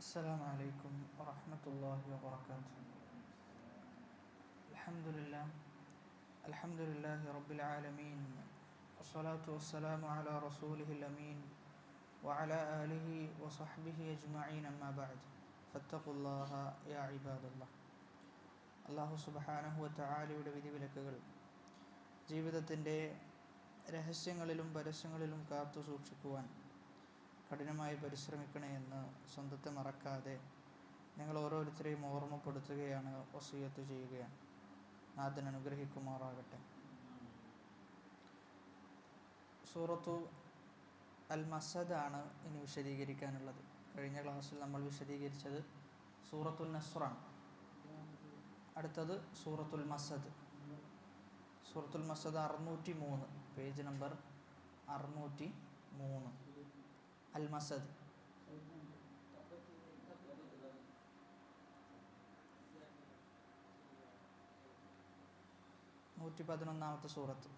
السلام عليكم ورحمة الله وبركاته. الحمد لله رب العالمين، والصلاة والسلام على رسوله الأمين وعلى آله وصحبه أجمعين، أما بعد فاتقوا الله يا عباد الله. അല്ലാഹു സുബ്ഹാനഹു വ തആലയുടെ വിധിവിലക്കുകൾ ജീവിതത്തിൻ്റെ രഹസ്യങ്ങളിലും പരസ്യങ്ങളിലും കാത്തു സൂക്ഷിക്കുവാൻ കഠിനമായി പരിശ്രമിക്കണേ എന്ന് സ്വന്തത്തെ മറക്കാതെ നിങ്ങൾ ഓരോരുത്തരെയും ഓർമ്മപ്പെടുത്തുകയാണ്, വസിയ്യത്ത് ചെയ്യുകയാണ്. നാഥൻ അനുഗ്രഹിക്കുമാറാകട്ടെ. സൂറത്തു അൽ മസദാണ് ഇനി വിശദീകരിക്കാനുള്ളത്. കഴിഞ്ഞ ക്ലാസ്സിൽ നമ്മൾ വിശദീകരിച്ചത് സൂറത്തുൽ നസ്റാണ്. അടുത്തത് സൂറത്തുൽ മസദ്. സൂറത്തുൽ മസദ് 603, പേജ് നമ്പർ 603. അൽ മസദ്. ാമത്തെ സൂറത്ത്.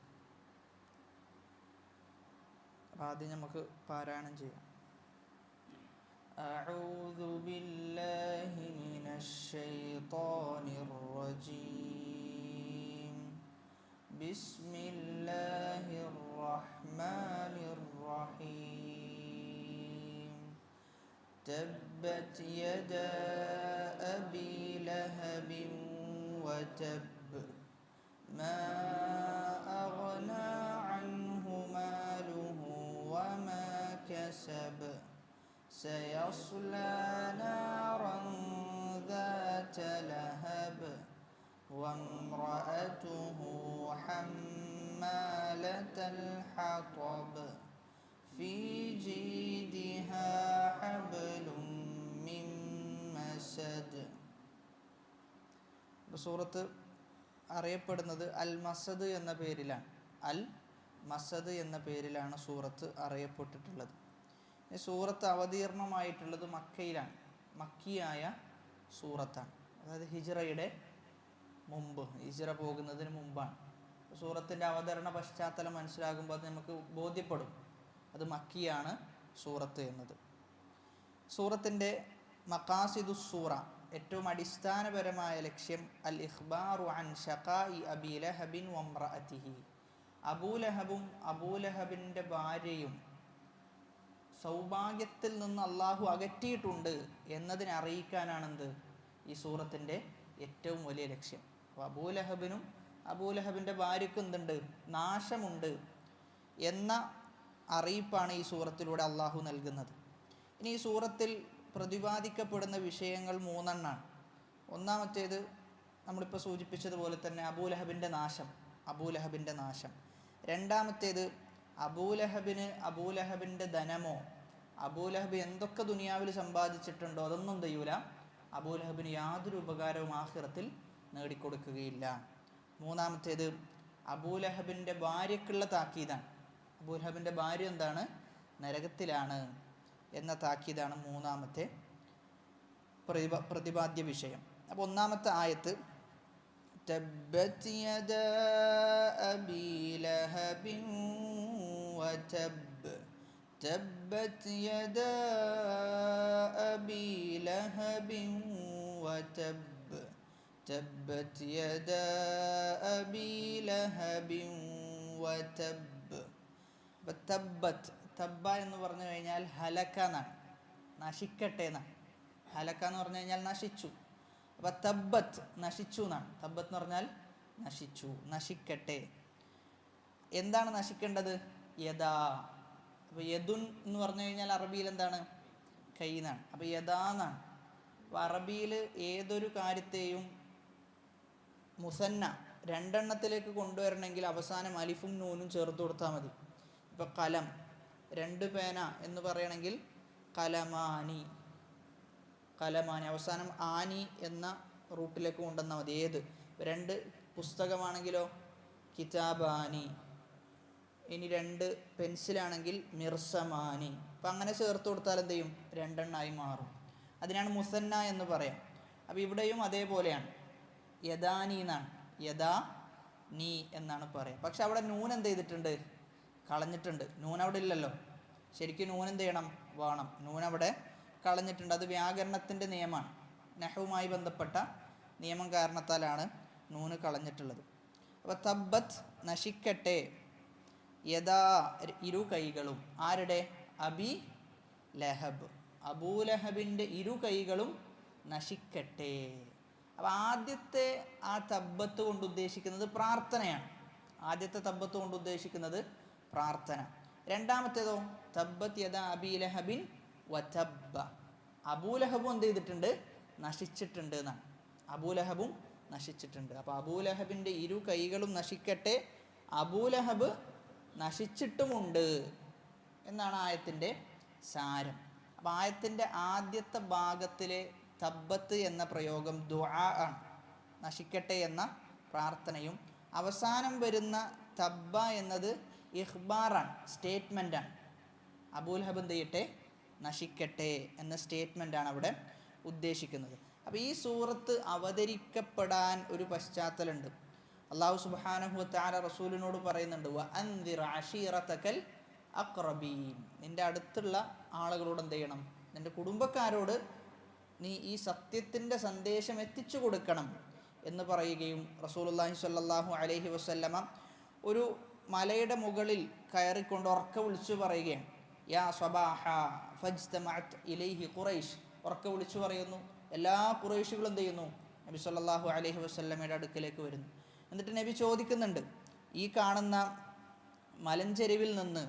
ആദ്യം നമുക്ക് പാരായണം ചെയ്യാം. അഊദു ബില്ലാഹി മിനശ് ശൈത്വാനിർ റജീം. ബിസ്മില്ലാഹിർ റഹ്മാനിർ റഹീം. തബ്ബത് യദാ അബീ ലഹബിൻ വതബ്ബ ما أغنى عنه ماله وما كسب سيصلى نارا ذات لهب وامرأته حمالة الحطب في جيدها حبل من مسد. സൂറത്ത് അറിയപ്പെടുന്നത് അൽ മസദ് എന്ന പേരിലാണ്. അൽ മസദ് എന്ന പേരിലാണ് സൂറത്ത് അറിയപ്പെട്ടിട്ടുള്ളത്. ഈ സൂറത്ത് അവതീർണമായിട്ടുള്ളത് മക്കയിലാണ്. മക്കിയായ സൂറത്താണ്. അതായത് ഹിജ്റയുടെ മുമ്പ്, ഹിജ്റ പോകുന്നതിന് മുമ്പാണ്. സൂറത്തിൻ്റെ അവതരണ പശ്ചാത്തലം മനസ്സിലാകുമ്പോൾ അത് നമുക്ക് ബോധ്യപ്പെടും അത് മക്കിയാണ് സൂറത്ത് എന്നത്. സൂറത്തിൻ്റെ മഖാസിദുസ് സൂറ, ഏറ്റവും അടിസ്ഥാനപരമായ ലക്ഷ്യം അൽ ഇഖ്ബാറു അൻ ശഖാഇ അബീ ലഹബിൻ വംറഅതിഹി. അബൂലഹബും അബൂലഹബിൻ്റെ ഭാര്യയും സൗഭാഗ്യത്തിൽ നിന്ന് അള്ളാഹു അകറ്റിയിട്ടുണ്ട് എന്നതിനെ അറിയിക്കാനാണെന്ത് ഈ സൂറത്തിൻ്റെ ഏറ്റവും വലിയ ലക്ഷ്യം. അപ്പോൾ അബൂലഹബിനും അബൂലഹബിൻ്റെ ഭാര്യയ്ക്കും എന്തുണ്ട്? നാശമുണ്ട് എന്ന അറിയിപ്പാണ് ഈ സൂറത്തിലൂടെ അള്ളാഹു നൽകുന്നത്. ഇനി ഈ സൂറത്തിൽ പ്രതിപാദിക്കപ്പെടുന്ന വിഷയങ്ങൾ 3 ഒന്നാമത്തേത് നമ്മളിപ്പോൾ സൂചിപ്പിച്ചതുപോലെ തന്നെ അബൂലഹബിൻ്റെ നാശം. രണ്ടാമത്തേത് അബൂലഹബിൻ്റെ ധനമോ, അബൂലഹബ് എന്തൊക്കെ ദുനിയാവിൽ സമ്പാദിച്ചിട്ടുണ്ടോ അതൊന്നും ചെയ്യൂല, അബൂലഹബിന് യാതൊരു ഉപകാരവും ആഖിറത്തിൽ നേടിക്കൊടുക്കുകയില്ല. മൂന്നാമത്തേത് അബൂലഹബിൻ്റെ ഭാര്യക്കുള്ള താക്കീതാണ്. അബൂലഹബിൻ്റെ ഭാര്യ എന്താണ്? നരകത്തിലാണ് എന്ന താക്കീതാണ് മൂന്നാമത്തെ പ്രതിപാദ്യ വിഷയം. അപ്പോൾ ഒന്നാമത്തെ ആയത്ത് തബ്ബത് യദാ അബീ ലഹബിൻ വതബ്ബ്. തബ്ബത് യദാ അബീ ലഹബിൻ വതബ്ബ്. തബ്ബത് യദാ അബീ ലഹബിൻ വതബ്ബ്. തബ്ബത്ത്, തബ്ബ എന്ന് പറഞ്ഞു കഴിഞ്ഞാൽ ഹലക്ക എന്നാണ്, നശിക്കട്ടെ എന്നാണ്. ഹലക്ക എന്ന് പറഞ്ഞു കഴിഞ്ഞാൽ നശിച്ചു. അപ്പം തബ്ബത്ത് നശിച്ചു എന്നാണ്. തബ്ബത്ത് എന്ന് പറഞ്ഞാൽ നശിച്ചു, നശിക്കട്ടെ. എന്താണ് നശിക്കേണ്ടത്? യദാ. അപ്പോൾ യദുൻ എന്ന് പറഞ്ഞു കഴിഞ്ഞാൽ അറബിയിൽ എന്താണ്? കൈ എന്നാണ്. അപ്പോൾ യദാ എന്നാണ്. അപ്പോൾ അറബിയിൽ ഏതൊരു കാര്യത്തെയും മുസന്ന 2 കൊണ്ടുവരണമെങ്കിൽ അവസാനം അലിഫും നൂനും ചേർത്ത് കൊടുത്താൽ മതി. ഇപ്പോൾ കലം, 2 പേന എന്ന് പറയണമെങ്കിൽ കലമാനി. അവസാനം ആനി എന്ന റൂട്ടിലേക്ക് കൊണ്ടുവന്നാൽ മതി. ഏത് 2 പുസ്തകമാണെങ്കിലോ കിതാബാനി. ഇനി 2 പെൻസിലാണെങ്കിൽ മിർസമാനി. അപ്പം അങ്ങനെ ചേർത്ത് കൊടുത്താൽ എന്ത് ചെയ്യും? 2 മാറും. അതിനാണ് മുസന്ന എന്ന് പറയാം. അപ്പോൾ ഇവിടെയും അതേപോലെയാണ്. യദാനി എന്നാണ്, യദാ നീ എന്നാണ് പറയാം. പക്ഷെ അവിടെ നൂൻ എന്ത് ചെയ്തിട്ടുണ്ട്? കളഞ്ഞിട്ടുണ്ട്. നൂൻ അവിടെ ഇല്ലല്ലോ. ശരിക്കും നൂൻ എന്ത് ചെയ്യണം? വേണം. നൂൻ അവിടെ കളഞ്ഞിട്ടുണ്ട്. അത് വ്യാകരണത്തിൻ്റെ നിയമമാണ്, നഹവുമായി ബന്ധപ്പെട്ട നിയമം കാരണത്താലാണ് നൂന് കളഞ്ഞിട്ടുള്ളത്. അപ്പോൾ തബ്ബത്ത് നശിക്കട്ടെ യഥാ ഇരു കൈകളും, ആരുടെ? അബി ലഹബ്, അബൂലഹബിൻ്റെ ഇരു കൈകളും നശിക്കട്ടെ. അപ്പോൾ ആദ്യത്തെ ആ തബ്ബത്ത് കൊണ്ട് ഉദ്ദേശിക്കുന്നത് പ്രാർത്ഥനയാണ്. ആദ്യത്തെ തബ്ബത്ത് കൊണ്ട് ഉദ്ദേശിക്കുന്നത് പ്രാർത്ഥന. രണ്ടാമത്തേതോ തബ്ബത്ത് യദാ അബീ ലഹബിൻ വതബ്ബ, അബൂലഹബും എന്ത് ചെയ്തിട്ടുണ്ട്? നശിച്ചിട്ടുണ്ട് എന്നാണ്. അബൂലഹബും നശിച്ചിട്ടുണ്ട്. അപ്പോൾ അബൂലഹബിൻ്റെ ഇരു കൈകളും നശിക്കട്ടെ, അബൂലഹബ് നശിച്ചിട്ടുമുണ്ട് എന്നാണ് ആയത്തിൻ്റെ സാരം. അപ്പോൾ ആയത്തിൻ്റെ ആദ്യത്തെ ഭാഗത്തിലെ തബ്ബത്ത് എന്ന പ്രയോഗം ദുആ ആണ്, നശിക്കട്ടെ എന്ന പ്രാർത്ഥനയും. അവസാനം വരുന്ന തബ്ബ എന്നത് ഇഖ്ബാറാണ്, സ്റ്റേറ്റ്മെൻറ്റാണ്. അബൂലഹബ് എന്ത് ചെയ്യട്ടെ? നശിക്കട്ടെ എന്ന സ്റ്റേറ്റ്മെൻറ്റാണ് അവിടെ ഉദ്ദേശിക്കുന്നത്. അപ്പോൾ ഈ സൂറത്ത് അവതരിക്കപ്പെടാൻ ഒരു പശ്ചാത്തലമുണ്ട്. അല്ലാഹു സുബ്ഹാനഹു വ തആല റസൂലിനോട് പറയുന്നുണ്ട്, വ അൻദിർ അശീറതകൽ അഖ്റബീൻ, നിൻ്റെ അടുത്തുള്ള ആളുകളോട് എന്ത് ചെയ്യണം? നിൻ്റെ കുടുംബക്കാരോട് നീ ഈ സത്യത്തിൻ്റെ സന്ദേശം എത്തിച്ചു കൊടുക്കണം എന്ന് പറയുകയും റസൂലുള്ളാഹി സ്വല്ലല്ലാഹു അലൈഹി വസല്ലമ ഒരു മലയുടെ മുകളിൽ കയറിക്കൊണ്ട് ഉറക്ക വിളിച്ചു പറയുകയാണ്, യാ സ്വബാഹ ഫജ്തമഅത് ഇലൈഹി ഖുറൈശ്, ഉറക്ക വിളിച്ചു പറയുന്നു. എല്ലാ ഖുറൈശികളും എന്ത് ചെയ്യുന്നു? നബി സ്വല്ലല്ലാഹു അലൈഹി വസല്ലമയുടെ അടുക്കലേക്ക് വരുന്നു. എന്നിട്ട് നബി ചോദിക്കുന്നുണ്ട്, ഈ കാണുന്ന മലഞ്ചെരുവിൽ നിന്ന്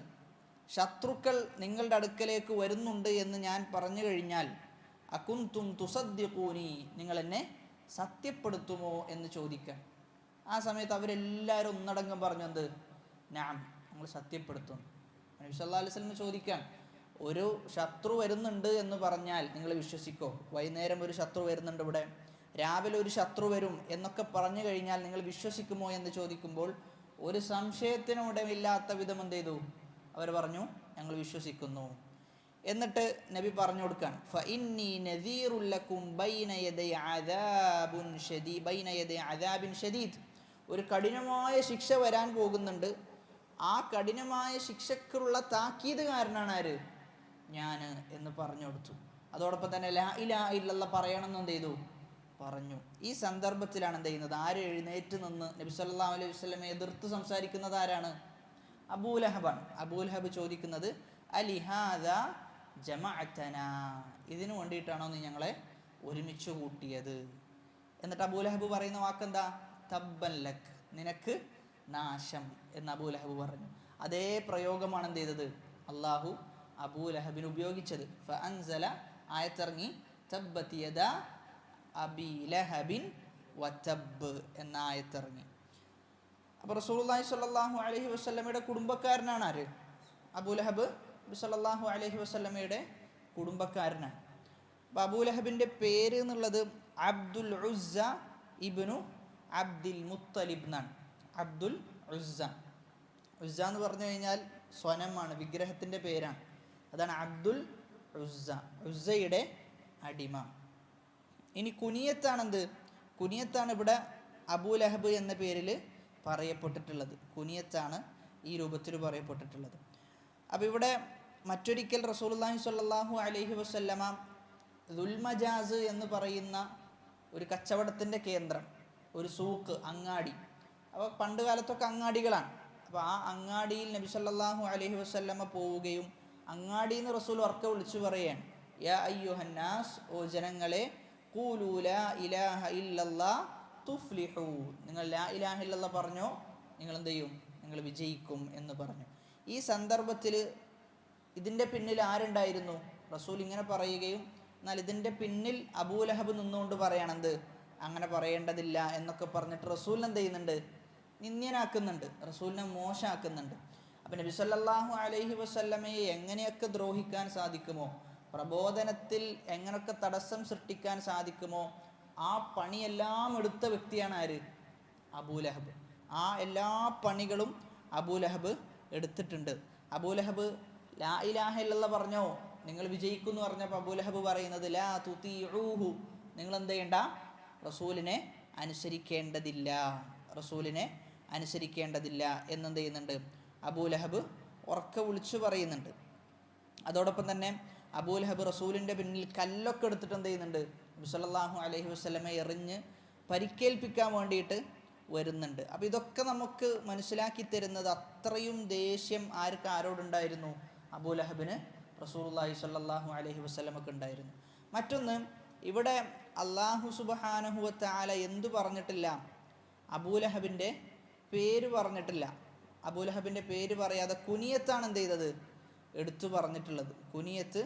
ശത്രുക്കൾ നിങ്ങളുടെ അടുക്കലേക്ക് വരുന്നുണ്ട് എന്ന് ഞാൻ പറഞ്ഞു കഴിഞ്ഞാൽ അകുന്തും തുസദ്ദിഖൂനി, നിങ്ങൾ എന്നെ സത്യപ്പെടുത്തുമോ എന്ന് ചോദിക്കാൻ. ആ സമയത്ത് അവരെല്ലാവരും ഒന്നടങ്കം പറഞ്ഞു, എന്ത്? നഅം, ഞങ്ങൾ സത്യപ്പെടുത്തും. നബി സല്ലല്ലാഹു അലൈഹി വസല്ലം ചോദിക്കാൻ, ഒരു ശത്രു വരുന്നുണ്ട് എന്ന് പറഞ്ഞാൽ നിങ്ങൾ വിശ്വസിക്കോ? വൈകുന്നേരം ഒരു ശത്രു വരുന്നുണ്ട്, ഇവിടെ രാവിലെ ഒരു ശത്രു വരും എന്നൊക്കെ പറഞ്ഞു കഴിഞ്ഞാൽ നിങ്ങൾ വിശ്വസിക്കുമോ എന്ന് ചോദിക്കുമ്പോൾ ഒരു സംശയത്തിനും ഇടമില്ലാത്ത വിധം എന്ത് ചെയ്തു? അവർ പറഞ്ഞു, ഞങ്ങൾ വിശ്വസിക്കുന്നു. എന്നിട്ട് നബി പറഞ്ഞു കൊടുക്കാൻ, ഫഇന്നി നദീറുൽ ലക്കും ബൈന യദൈ അദാബിൻ ഷദീദ്, ഒരു കഠിനമായ ശിക്ഷ വരാൻ പോകുന്നുണ്ട്. ആ കഠിനമായ ശിക്ഷക്കുള്ള താക്കീതുകാരനാണ് ആര്? ഞാൻ എന്ന് പറഞ്ഞു കൊടുത്തു. അതോടൊപ്പം തന്നെ ലാ ഇലാഹ ഇല്ലല്ലാഹ് പറയണമെന്ന് എന്ത് ചെയ്തു? പറഞ്ഞു. ഈ സന്ദർഭത്തിലാണ് എന്ത് ചെയ്യുന്നത്? ആര് എഴുന്നേറ്റ് നിന്ന് നബി സല്ലല്ലാഹു അലൈഹി വസല്ലമയെ എതിർത്ത് സംസാരിക്കുന്നത് ആരാണ്? അബൂലഹബാണ്. അബൂലഹബ് ചോദിക്കുന്നത്, അലിഹാദ ജമഅതനാ, ഇതിനു വേണ്ടിയിട്ടാണോ നീ ഞങ്ങളെ ഒരുമിച്ച് കൂട്ടിയത്? എന്നിട്ട് അബൂലഹബ് പറയുന്ന വാക്കെന്താ? തബ്ബൻ ലക്, നിനക്ക് നാശം എന്ന് അബൂലഹബ് പറഞ്ഞു. അതേ പ്രയോഗമാണ് എന്ത് ചെയ്തത്? അള്ളാഹു അബൂലഹബിന് ഉപയോഗിച്ചത്. ഫഅൻസല, ആയത്തിറങ്ങി, തബ്ബത് യദാ അബീ ലഹബിൻ വതബ്ബ് എന്ന ആയത്തിറങ്ങി. അപ്പോൾ റസൂലുള്ളാഹി സ്വല്ലല്ലാഹു അലൈഹി വസല്ലമയുടെ കുടുംബക്കാരനാണ് ആര്? അബൂലഹബ്. നബി സല്ലല്ലാഹു അലൈഹി വസല്ലമയുടെ കുടുംബക്കാരനാണ്. അപ്പോൾ അബൂലഹബിൻ്റെ പേര് എന്നുള്ളത് അബ്ദുൽ ഉസ്സ ഇബ്നു അബ്ദുൽ മുത്തലിബ് എന്നാണ്. അബ്ദുൽ ഉസ്സ. ഉസ്സ എന്ന് പറഞ്ഞു കഴിഞ്ഞാൽ സ്വനമാണ്, വിഗ്രഹത്തിൻ്റെ പേരാണ്. അതാണ് അബ്ദുൽ ഉസ്സ, ഉസ്സയുടെ അടിമ. ഇനി കുനിയത്താണെന്ത്? കുനിയത്താണ് ഇവിടെ അബൂലഹബ് എന്ന പേരിൽ പറയപ്പെട്ടിട്ടുള്ളത്. കുനിയത്താണ് ഈ രൂപത്തിൽ പറയപ്പെട്ടിട്ടുള്ളത്. അപ്പോൾ ഇവിടെ മറ്റൊരിക്കൽ റസൂലുള്ളാഹി സ്വല്ലല്ലാഹു അലൈഹി വസല്ലമ ദുൽമജാസ് എന്ന് പറയുന്ന ഒരു കച്ചവടത്തിൻ്റെ കേന്ദ്രം, ഒരു സൂക്ക്, അങ്ങാടി. അപ്പോൾ പണ്ട് കാലത്തൊക്കെ അങ്ങാടികളാണ്. അപ്പോൾ ആ അങ്ങാടിയിൽ നബി സല്ലല്ലാഹു അലൈഹി വസല്ലമ പോവുകയും അങ്ങാടിയിൽ നിന്ന് റസൂൽ ഉറക്കെ വിളിച്ചു പറയുകയാണ്, യാ അയ്യുഹന്നാസ്, ഓ ജനങ്ങളെ, ഖൂലൂ ലാ ഇലാഹ ഇല്ലല്ലാഹ് തുഫ്ലിഹൂ, നിങ്ങൾ ലാ ഇലാഹ ഇല്ലല്ലാഹ് പറഞ്ഞോ, നിങ്ങൾ എന്ത് ചെയ്യും? നിങ്ങൾ വിജയിക്കും എന്ന് പറഞ്ഞു. ഈ സന്ദർഭത്തിൽ ഇതിൻ്റെ പിന്നിൽ ആരുണ്ടായിരുന്നു? റസൂൽ ഇങ്ങനെ പറയുകയും എന്നാൽ ഇതിൻ്റെ പിന്നിൽ അബൂലഹബ് നിന്നുകൊണ്ട് പറയണത് അങ്ങനെ പറയേണ്ടതില്ല എന്നൊക്കെ പറഞ്ഞിട്ട് റസൂലിനെ എന്ത് ചെയ്യുന്നുണ്ട്? നിന്ദ്യനാക്കുന്നുണ്ട്, റസൂലിനെ മോശമാക്കുന്നുണ്ട്. അപ്പം നബി സല്ലല്ലാഹു അലൈഹി വസല്ലമയെ എങ്ങനെയൊക്കെ ദ്രോഹിക്കാൻ സാധിക്കുമോ, പ്രബോധനത്തിൽ എങ്ങനെയൊക്കെ തടസ്സം സൃഷ്ടിക്കാൻ സാധിക്കുമോ, ആ പണിയെല്ലാം എടുത്ത വ്യക്തിയാണ് ആര്? അബൂലഹബ്. ആ എല്ലാ പണികളും അബൂലഹബ് എടുത്തിട്ടുണ്ട്. അബൂലഹബ് ലാ ഇലാഹ ഇല്ലല്ലാഹ് പറഞ്ഞോ, നിങ്ങൾ വിജയിക്കും എന്ന് പറഞ്ഞപ്പോൾ അബൂലഹബ് പറയുന്നത്, ലാ തുതീഊഹു, നിങ്ങൾ എന്ത് ചെയ്യണ്ട? റസൂലിനെ അനുസരിക്കേണ്ടതില്ല, റസൂലിനെ അനുസരിക്കേണ്ടതില്ല എന്നെന്ത് ചെയ്യുന്നുണ്ട്? അബൂലഹബ് ഉറക്കെ വിളിച്ചു പറയുന്നുണ്ട്. അതോടൊപ്പം തന്നെ അബൂലഹബ് റസൂലിൻ്റെ പിന്നിൽ കല്ലൊക്കെ എടുത്തിട്ട് എന്ത് ചെയ്യുന്നുണ്ട്, നബി സല്ലല്ലാഹു അലൈഹി വസല്ലമയെ എറിഞ്ഞ് പരിക്കേൽപ്പിക്കാൻ വേണ്ടിയിട്ട് വരുന്നുണ്ട്. അപ്പോൾ ഇതൊക്കെ നമുക്ക് മനസ്സിലാക്കി തരുന്നത് അത്രയും ദേഷ്യം ആരോടുണ്ടായിരുന്നു, അബൂലഹബിന് റസൂലുള്ളാഹി സ്വല്ലല്ലാഹു അലൈഹി വസല്ലമക്ക് ഉണ്ടായിരുന്നു. മറ്റൊന്ന്, ഇവിടെ അല്ലാഹു സുബ്ഹാനഹു വ തആല എന്തു പറഞ്ഞിട്ടില്ല, അബൂലഹബിൻ്റെ പേര് പറഞ്ഞിട്ടില്ല. അബൂലഹബിൻ്റെ പേര് പറയാതെ കുനിയത്താണ് എന്ത് ചെയ്തത്, എടുത്തു പറഞ്ഞിട്ടുള്ളത്. കുനിയത്ത്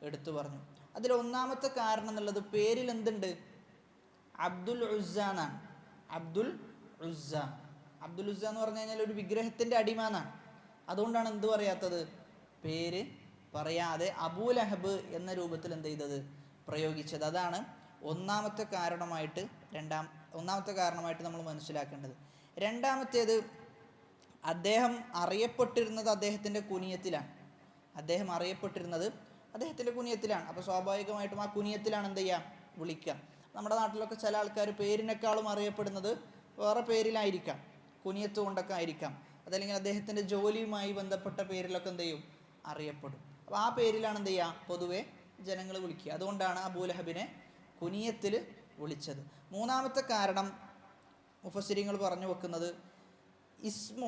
എടുത്തു പറഞ്ഞു. അതിൽ ഒന്നാമത്തെ കാരണം എന്നുള്ളത് പേരിൽ എന്തുണ്ട്, അബ്ദുൽ ഉസ്സ എന്നാണ്. അബ്ദുൽ ഉസ്സ എന്ന് പറഞ്ഞു കഴിഞ്ഞാൽ ഒരു വിഗ്രഹത്തിൻ്റെ അടിമ എന്നാണ്. അതുകൊണ്ടാണ് എന്ത് പറയാത്തത്, പേര് പറയാതെ അബൂലഹബ് എന്ന രൂപത്തിൽ എന്ത് ചെയ്തത്, പ്രയോഗിച്ചത്. അതാണ് ഒന്നാമത്തെ കാരണമായിട്ട് നമ്മൾ മനസ്സിലാക്കേണ്ടത്. രണ്ടാമത്തേത്, അദ്ദേഹം അറിയപ്പെട്ടിരുന്നത് അദ്ദേഹത്തിൻ്റെ കുനിയത്തിലാണ്. അപ്പോൾ സ്വാഭാവികമായിട്ടും ആ കുനിയത്തിലാണ് എന്ത് ചെയ്യുക, വിളിക്കുക. നമ്മുടെ നാട്ടിലൊക്കെ ചില ആൾക്കാർ പേരിനേക്കാളും അറിയപ്പെടുന്നത് വേറെ പേരിലായിരിക്കാം, കുനിയത്ത് കൊണ്ടൊക്കെ ആയിരിക്കാം. അതല്ലെങ്കിൽ അദ്ദേഹത്തിൻ്റെ ജോലിയുമായി ബന്ധപ്പെട്ട പേരിലൊക്കെ എന്ത് ചെയ്യും, അറിയപ്പെടും. അപ്പോൾ ആ പേരിലാണ് എന്ത് ചെയ്യുക, പൊതുവെ ജനങ്ങൾ വിളിക്കുക. അതുകൊണ്ടാണ് അബൂലഹബിനെ കുനിയത്തിൽ വിളിച്ചത്. മൂന്നാമത്തെ കാരണം മുഫസ്സിരിങ്ങൾ പറഞ്ഞു വെക്കുന്നത്,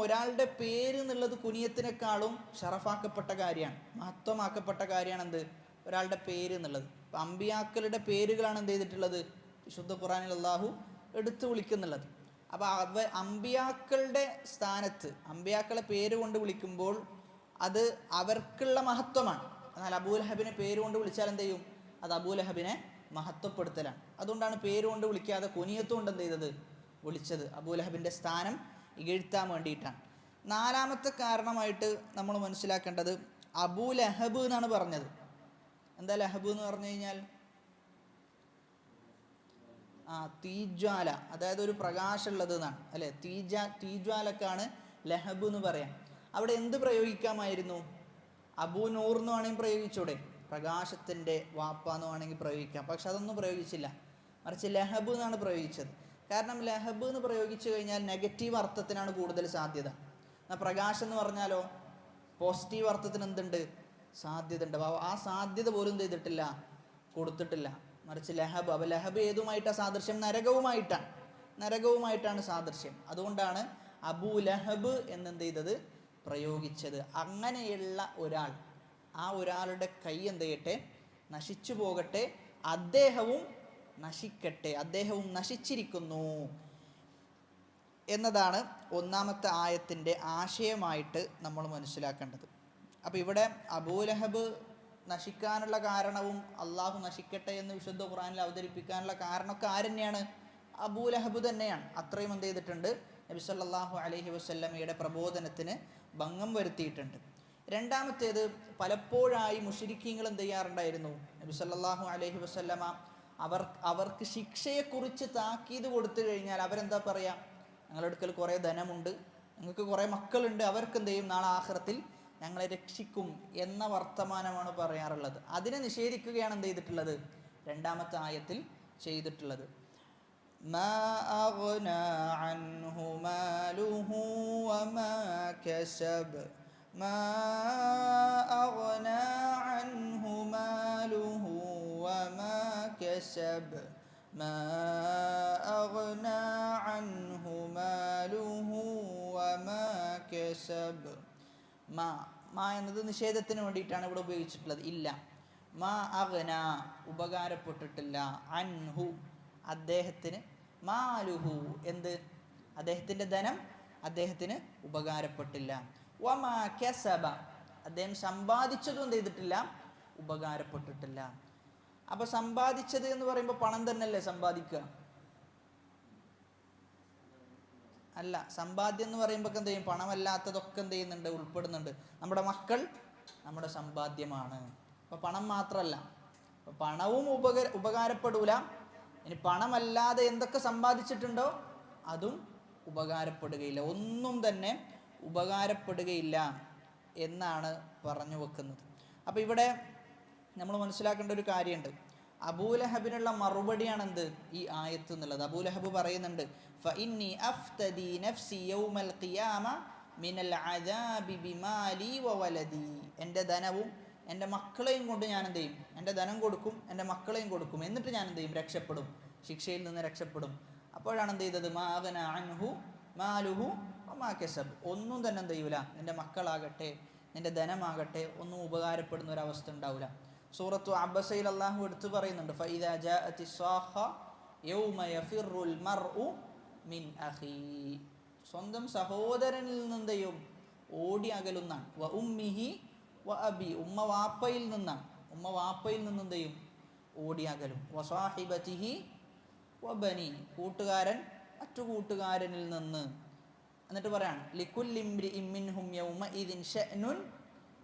ഒരാളുടെ പേര് എന്നുള്ളത് കുനിയത്തിനേക്കാളും ഷറഫാക്കപ്പെട്ട കാര്യമാണ്, മഹത്വമാക്കപ്പെട്ട കാര്യമാണ് എന്ത്, ഒരാളുടെ പേര് എന്നുള്ളത്. അപ്പം അമ്പിയാക്കളുടെ പേരുകളാണ് എന്ത് ചെയ്തിട്ടുള്ളത്, വിശുദ്ധ ഖുർആനിൽ അല്ലാഹു എടുത്തു വിളിക്കുന്നുള്ളത്. അപ്പോൾ അമ്പിയാക്കളുടെ സ്ഥാനത്ത് അമ്പിയാക്കളെ പേര് കൊണ്ട് വിളിക്കുമ്പോൾ അത് അവർക്കുള്ള മഹത്വമാണ്. എന്നാൽ അബൂലഹബിനെ പേര് കൊണ്ട് വിളിച്ചാൽ എന്ത് ചെയ്യും, അത് അബൂലഹബിനെ മഹത്വപ്പെടുത്തലാണ്. അതുകൊണ്ടാണ് പേര് കൊണ്ട് വിളിക്കാതെ കുനിയത്തുകൊണ്ട് എന്ത് ചെയ്തത്, വിളിച്ചത്. അബൂലഹബിൻ്റെ സ്ഥാനം ഇകഴ്ത്താൻ വേണ്ടിയിട്ടാണ്. നാലാമത്തെ കാരണമായിട്ട് നമ്മൾ മനസ്സിലാക്കേണ്ടത്, അബൂലഹബ് എന്നാണ് പറഞ്ഞത്. എന്താ ലഹബ് എന്ന് പറഞ്ഞു കഴിഞ്ഞാൽ, തീജ്വാല, അതായത് ഒരു പ്രകാശമുള്ളത് എന്നാണ് അല്ലേ. തീജ്വാലക്കാണ് ലഹബ് എന്ന് പറയാം. അവിടെ എന്ത് പ്രയോഗിക്കാമായിരുന്നു, അബൂ നൂർ എന്ന് വേണമെങ്കിൽ പ്രയോഗിച്ചൂടെ, പ്രകാശത്തിൻ്റെ വാപ്പ എന്ന് വേണമെങ്കിൽ പ്രയോഗിക്കാം. പക്ഷെ അതൊന്നും പ്രയോഗിച്ചില്ല, മറിച്ച് ലഹബ് എന്നാണ് പ്രയോഗിച്ചത്. കാരണം ലഹബ് എന്ന് പ്രയോഗിച്ചു കഴിഞ്ഞാൽ നെഗറ്റീവ് അർത്ഥത്തിനാണ് കൂടുതൽ സാധ്യത. എന്നാൽ പ്രകാശം എന്ന് പറഞ്ഞാലോ പോസിറ്റീവ് അർത്ഥത്തിന് എന്തുണ്ട്, സാധ്യത ഉണ്ട്. അപ്പോൾ ആ സാധ്യത പോലും എന്ത് ചെയ്തിട്ടില്ല, കൊടുത്തിട്ടില്ല. മറിച്ച് ലഹബ്, അപ്പോൾ ലഹബ് ഏതുമായിട്ടാണ് സാദൃശ്യം, നരകവുമായിട്ടാണ് സാദൃശ്യം. അതുകൊണ്ടാണ് അബൂ ലഹബ് എന്നെന്ത് ചെയ്തത്, പ്രയോഗിച്ചത്. അങ്ങനെയുള്ള ഒരാൾ, ആ ഒരാളുടെ കൈ എന്ത് ചെയ്യട്ടെ, നശിച്ചു പോകട്ടെ, അദ്ദേഹവും നശിക്കട്ടെ, അദ്ദേഹവും നശിച്ചിരിക്കുന്നു എന്നതാണ് ഒന്നാമത്തെ ആയത്തിൻ്റെ ആശയമായിട്ട് നമ്മൾ മനസ്സിലാക്കേണ്ടത്. അപ്പോൾ ഇവിടെ അബൂലഹബ് നശിക്കാനുള്ള കാരണവും അള്ളാഹു നശിക്കട്ടെ എന്ന് വിശുദ്ധ ഖുർആനിൽ അവതരിപ്പിക്കാനുള്ള കാരണമൊക്കെ ആരെന്നെയാണ്, അബൂലഹബ് തന്നെയാണ്. അത്രയും എന്ത് ചെയ്തിട്ടുണ്ട്, നബി സല്ലല്ലാഹു അലൈഹി വസല്ലമയുടെ പ്രബോധനത്തിന് ഭംഗം വരുത്തിയിട്ടുണ്ട്. രണ്ടാമത്തേത്, പലപ്പോഴായി മുശ്രിക്കീങ്ങൾ എന്ത് ചെയ്യാറുണ്ടായിരുന്നു, നബി സല്ലല്ലാഹു അലൈഹി വസല്ലമ അവർക്ക് ശിക്ഷയെക്കുറിച്ച് താക്കീത് കൊടുത്തു കഴിഞ്ഞാൽ അവരെന്താ പറയുക, ഞങ്ങളുടെ അടുക്കൽ കുറേ ധനമുണ്ട്, ഞങ്ങൾക്ക് കുറേ മക്കളുണ്ട്, അവർക്ക് എന്ത് ചെയ്യും, നാളെ ആഖിറത്തിൽ ഞങ്ങളെ രക്ഷിക്കും എന്ന വർത്തമാനമാണ് പറയാറുള്ളത്. അതിനെ നിഷേധിക്കുകയാണ് എന്ത് ചെയ്തിട്ടുള്ളത്, രണ്ടാമത്തെ ആയത്തിൽ ചെയ്തിട്ടുള്ളത്. മാ അഗ്നാ അൻഹു മാലുഹു വമാ കസബ്, മാ അഗ്നാ അൻഹു മാലുഹു വമാ കസബ്, മാ അഗ്നാ അൻഹു മാലുഹു വമാ കസബ്. മാ എന്നത് നിഷേധത്തിന് വേണ്ടിയിട്ടാണ് ഇവിടെ ഉപയോഗിച്ചിട്ടുള്ളത്. ഇല്ല, മാ അഗ്ന ഉപകാരപ്പെട്ടിട്ടില്ല, അൻഹു അദ്ദേഹത്തിന്, മാലുഹു എന്ത്, അദ്ദേഹത്തിൻ്റെ ധനം അദ്ദേഹത്തിന് ഉപകാരപ്പെട്ടില്ല, വമാ കസബ അദ്ദേഹം സമ്പാദിച്ചതും എന്ത് ചെയ്തിട്ടില്ല, ഉപകാരപ്പെട്ടിട്ടില്ല. അപ്പോൾ സമ്പാദിച്ചത് എന്ന് പറയുമ്പോൾ പണം തന്നെയല്ലേ സമ്പാദിക്കുക, അല്ല. സമ്പാദ്യം എന്ന് പറയുമ്പോൾ എന്ത് ചെയ്യും, പണമല്ലാത്തതൊക്കെ എന്ത് ചെയ്യുന്നുണ്ട്, ഉൾപ്പെടുന്നുണ്ട്. നമ്മുടെ മക്കൾ നമ്മുടെ സമ്പാദ്യമാണ്. അപ്പോൾ പണം മാത്രമല്ല, അപ്പോൾ പണവും ഉപകാരപ്പെടൂല. ഇനി പണമല്ലാതെ എന്തൊക്കെ സമ്പാദിച്ചിട്ടുണ്ടോ അതും ഉപകാരപ്പെടുകയില്ല, ഒന്നും തന്നെ ഉപകാരപ്പെടുകയില്ല എന്നാണ് പറഞ്ഞു വെക്കുന്നത്. അപ്പോൾ ഇവിടെ നമ്മൾ മനസ്സിലാക്കേണ്ട ഒരു കാര്യമുണ്ട്. അബൂലഹബിനുള്ള മറുപടിയാണ് എന്ത്, ഈ ആയത്ത് എന്നുള്ളത്. അബൂലഹബ് പറയുന്നുണ്ട്, ഫഇന്നി അഫ്തദി നഫ്സി യൗമൽ ഖിയാമ മിനൽ അദാബി ബിമാലി വവലദി, എൻ്റെ ധനവും എൻ്റെ മക്കളെയും കൊണ്ട് ഞാൻ എന്ത് ചെയ്യും, എൻ്റെ ധനം കൊടുക്കും, എൻ്റെ മക്കളെയും കൊടുക്കും, എന്നിട്ട് ഞാൻ എന്ത് ചെയ്യും, രക്ഷപ്പെടും, ശിക്ഷയിൽ നിന്ന് രക്ഷപ്പെടും. അപ്പോഴാണ് എന്ത് ചെയ്തത്, മാ അഗ്ന അൻഹു മാലുഹു വമാ കസബ്. ഒന്നും തന്നെ എന്ത് ചെയ്യൂല, നിൻ്റെ മക്കളാകട്ടെ നിൻ്റെ ധനമാകട്ടെ ഒന്നും ഉപകാരപ്പെടുന്ന ഒരവസ്ഥ ഉണ്ടാവില്ല. സൂറത്തു അബ്ബസയിൽ അള്ളാഹു എടുത്തു പറയുന്നുണ്ട്, ഫഇദാ ജാഅത്തി സ്വാഖ യൗമ യഫിറുൽ മർഉ മിൻ അഖീ. സ്വന്തം സഹോദരനിൽ നിന്ന് ചെയ്യും, ഓടി അകലുന്നാണ്. വ ഉമ്മിഹി വ അബി, ഉമ്മ വാപ്പയിൽ നിന്നാണ്, ഉമ്മ വാപ്പയിൽ നിന്നും ചെയ്യും ഓടി അകലും. വ സാഹിബതിഹി വ ബനി, കൂട്ടുകാരൻ മറ്റു കൂട്ടുകാരനിൽ നിന്ന്. എന്നിട്ട് പറയാണ് ലികുല്ലി ഇംറിഇൻ മിൻഹും യൗമഇദിൻ ശഅ്നുൻ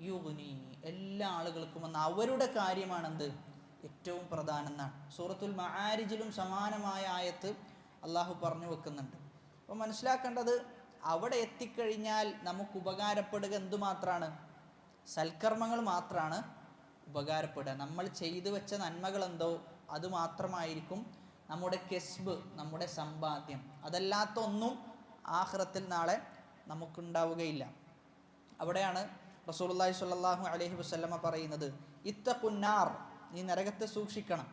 യുഗ്നി, എല്ലാ ആളുകൾക്കും എന്ന് അവരുടെ കാര്യമാണെന്ത് ഏറ്റവും പ്രധാനം എന്നാണ്. സൂറത്തുൽ മആരിജിലും സമാനമായ ആയത്ത് അള്ളാഹു പറഞ്ഞു വെക്കുന്നുണ്ട്. അപ്പോൾ മനസ്സിലാക്കേണ്ടത്, അവിടെ എത്തിക്കഴിഞ്ഞാൽ നമുക്ക് ഉപകാരപ്പെടുക എന്തുമാത്രമാണ്, സൽക്കർമ്മങ്ങൾ മാത്രമാണ് ഉപകാരപ്പെടുക. നമ്മൾ ചെയ്തു വെച്ച നന്മകൾ എന്തോ അത് മാത്രമായിരിക്കും നമ്മുടെ കെസ്ബ്, നമ്മുടെ സമ്പാദ്യം. അതല്ലാത്ത ഒന്നും ആഖിറത്തിൽ നാളെ നമുക്കുണ്ടാവുകയില്ല. അവിടെയാണ് റസൂലുള്ളാഹി സ്വല്ലല്ലാഹു അലൈഹി വസല്ലമ പറയുന്നത്, ഇത്തഖുന്നാർ, നീ നരകത്തെ സൂക്ഷിക്കണം,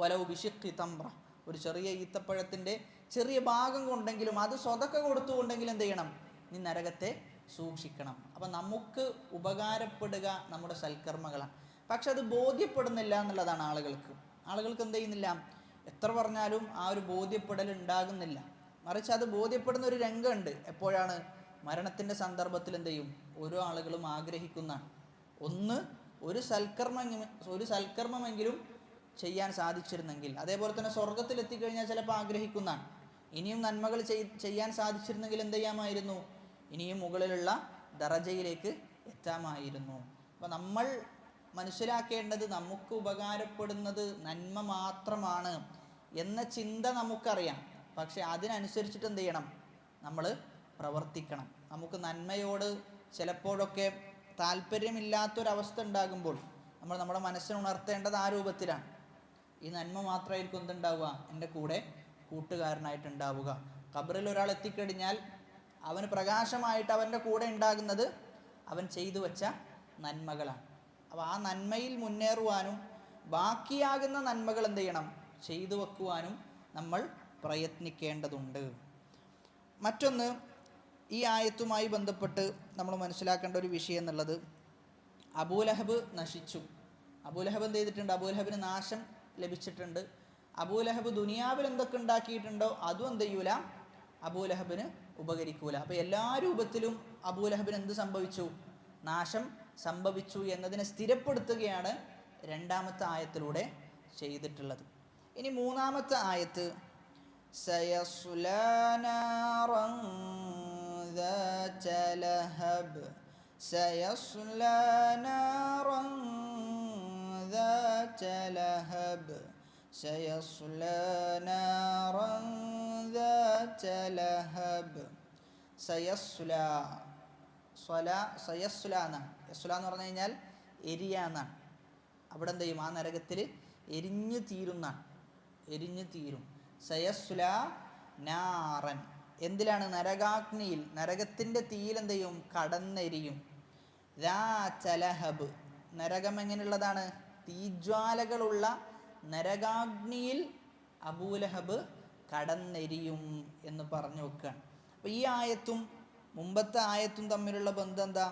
വലൗ ബിശിഖ്ഖി തംറ, ഒരു ചെറിയ ഈത്തപ്പഴത്തിൻ്റെ ചെറിയ ഭാഗം കൊണ്ടെങ്കിലും, അത് സ്വതക്ക കൊടുത്തുകൊണ്ടെങ്കിലും എന്ത് ചെയ്യണം, നീ നരകത്തെ സൂക്ഷിക്കണം. അപ്പം നമുക്ക് ഉപകാരപ്പെടുക നമ്മുടെ സൽക്കർമ്മങ്ങളാണ്. പക്ഷെ അത് ബോധ്യപ്പെടുന്നില്ല എന്നുള്ളതാണ് ആളുകൾക്ക് എന്ത് ചെയ്യുന്നില്ല, എത്ര പറഞ്ഞാലും ആ ഒരു ബോധ്യപ്പെടൽ ഉണ്ടാകുന്നില്ല. മറിച്ച് അത് ബോധ്യപ്പെടുന്ന ഒരു രംഗമുണ്ട്. എപ്പോഴാണ്, മരണത്തിൻ്റെ സന്ദർഭത്തിൽ എന്ത് ചെയ്യും, ഓരോ ആളുകളും ആഗ്രഹിക്കുന്നതാണ്, ഒന്ന് ഒരു സൽക്കർമ്മമെങ്കിലും ചെയ്യാൻ സാധിച്ചിരുന്നെങ്കിൽ. അതേപോലെ തന്നെ സ്വർഗത്തിൽ എത്തിക്കഴിഞ്ഞാൽ ചിലപ്പോൾ ആഗ്രഹിക്കുന്നതാണ്, ഇനിയും നന്മകൾ ചെയ്യാൻ സാധിച്ചിരുന്നെങ്കിൽ എന്ത് ചെയ്യാമായിരുന്നു, ഇനിയും മുകളിലുള്ള ദറജയിലേക്ക് എത്താമായിരുന്നു. അപ്പം നമ്മൾ മനസ്സിലാക്കേണ്ടത്, നമുക്ക് ഉപകാരപ്പെടുന്നത് നന്മ മാത്രമാണ് എന്ന ചിന്ത നമുക്കറിയാം. പക്ഷെ അതിനനുസരിച്ചിട്ട് എന്ത് ചെയ്യണം, നമ്മൾ പ്രവർത്തിക്കണം. നമുക്ക് നന്മയോട് ചിലപ്പോഴൊക്കെ താല്പര്യമില്ലാത്തൊരവസ്ഥ ഉണ്ടാകുമ്പോൾ നമ്മൾ നമ്മുടെ മനസ്സിനെ ഉണർത്തേണ്ടത് ആ രൂപത്തിലാണ്. ഈ നന്മ മാത്രമായിരിക്കും എന്തുണ്ടാവുക, എൻ്റെ കൂടെ കൂട്ടുകാരനായിട്ടുണ്ടാവുക. ഖബറിൽ ഒരാൾ എത്തിക്കഴിഞ്ഞാൽ അവന് പ്രകാശമായിട്ട് അവൻ്റെ കൂടെ ഉണ്ടാകുന്നത് അവൻ ചെയ്തു വെച്ച നന്മകളാണ്. അപ്പോൾ ആ നന്മയിൽ മുന്നേറുവാനും ബാക്കിയാകുന്ന നന്മകൾ എന്ത് ചെയ്യണം, ചെയ്തു വെക്കുവാനും നമ്മൾ പ്രയത്നിക്കേണ്ടതുണ്ട്. മറ്റൊന്ന്, ഈ ആയത്തുമായി ബന്ധപ്പെട്ട് നമ്മൾ മനസ്സിലാക്കേണ്ട ഒരു വിഷയം എന്നുള്ളത്, അബൂലഹബ് നശിച്ചു. അബൂലഹബ് എന്ത് ചെയ്തിട്ടുണ്ട്, അബൂലഹബിന് നാശം ലഭിച്ചിട്ടുണ്ട്. അബൂലഹബ് ദുനിയാവിൽ എന്തൊക്കെ ഉണ്ടാക്കിയിട്ടുണ്ടോ അതും എന്ത് ചെയ്യൂല, അബൂലഹബിന് ഉപകരിക്കൂല. അപ്പോൾ എല്ലാ രൂപത്തിലും അബൂലഹബിന് എന്ത് സംഭവിച്ചു, നാശം സംഭവിച്ചു എന്നതിനെ സ്ഥിരപ്പെടുത്തുകയാണ് രണ്ടാമത്തെ ആയത്തിലൂടെ ചെയ്തിട്ടുള്ളത്. ഇനി മൂന്നാമത്തെ ആയത്ത്, സയസ്ലാ നാറൻ ذات لهب سيصلى نارا ذات لهب سيصلى نارا ذات لهب. സയസ്ല, സയസ്ല എന്നാണ്. യസ്ല എന്ന് പറഞ്ഞു കഴിഞ്ഞാൽ എരിയാന്നാണ്. അവിടെ എന്ത് ചെയ്യും, ആ നരകത്തിൽ എരിഞ്ഞു തീരും. സയസ്ല നാറൻ, എന്തിലാണ്, നരകാഗ്നിയിൽ, നരകത്തിൻ്റെ തീയിൽ എന്ത് ചെയ്യും, കടന്നെരിയും. ദാത ലഹബ്, നരകം എങ്ങനെയുള്ളതാണ്, തീജ്വാലകളുള്ള നരകാഗ്നിയിൽ അബൂലഹബ് കടന്നെരിയും എന്ന് പറഞ്ഞു വെക്കുകയാണ്. അപ്പോൾ ഈ ആയത്തും മുമ്പത്തെ ആയത്തും തമ്മിലുള്ള ബന്ധം എന്താ?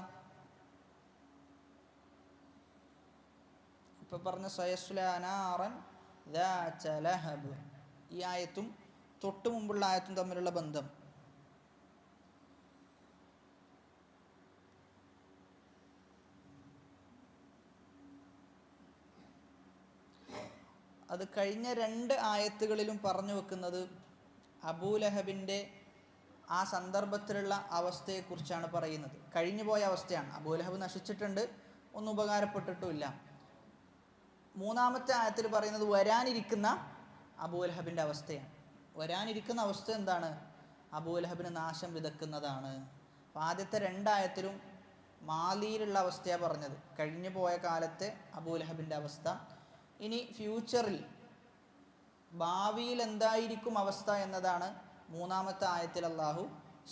ഇപ്പം പറഞ്ഞ സയസ്ലാ നാറൻ ദാത ലഹബ്, ഈ ആയത്തും തൊട്ട് മുമ്പുള്ള ആയത്തും തമ്മിലുള്ള ബന്ധം, അത് കഴിഞ്ഞ രണ്ട് ആയത്തുകളിലും പറഞ്ഞു വെക്കുന്നത് അബൂലഹബിൻ്റെ ആ സന്ദർഭത്തിലുള്ള അവസ്ഥയെക്കുറിച്ചാണ് പറയുന്നത്. കഴിഞ്ഞു പോയ അവസ്ഥയാണ്. അബൂലഹബ് നശിച്ചിട്ടുണ്ട്, ഒന്നും ഉപകാരപ്പെട്ടിട്ടുമില്ല. മൂന്നാമത്തെ ആയത്തിൽ പറയുന്നത് വരാനിരിക്കുന്ന അബൂലഹബിൻ്റെ അവസ്ഥയാണ്. വരാനിരിക്കുന്ന അവസ്ഥ എന്താണ്, അബൂലഹബിന് നാശം വിതക്കുന്നതാണ്. അപ്പോൾ ആദ്യത്തെ രണ്ടായത്തിലും മാലിയിലുള്ള അവസ്ഥയാണ് പറഞ്ഞത്, കഴിഞ്ഞു പോയ കാലത്തെ അബൂലഹബിൻ്റെ അവസ്ഥ. ഇനി ഫ്യൂച്ചറിൽ, ഭാവിയിൽ എന്തായിരിക്കും അവസ്ഥ എന്നതാണ് മൂന്നാമത്തെ ആയത്തിൽ അള്ളാഹു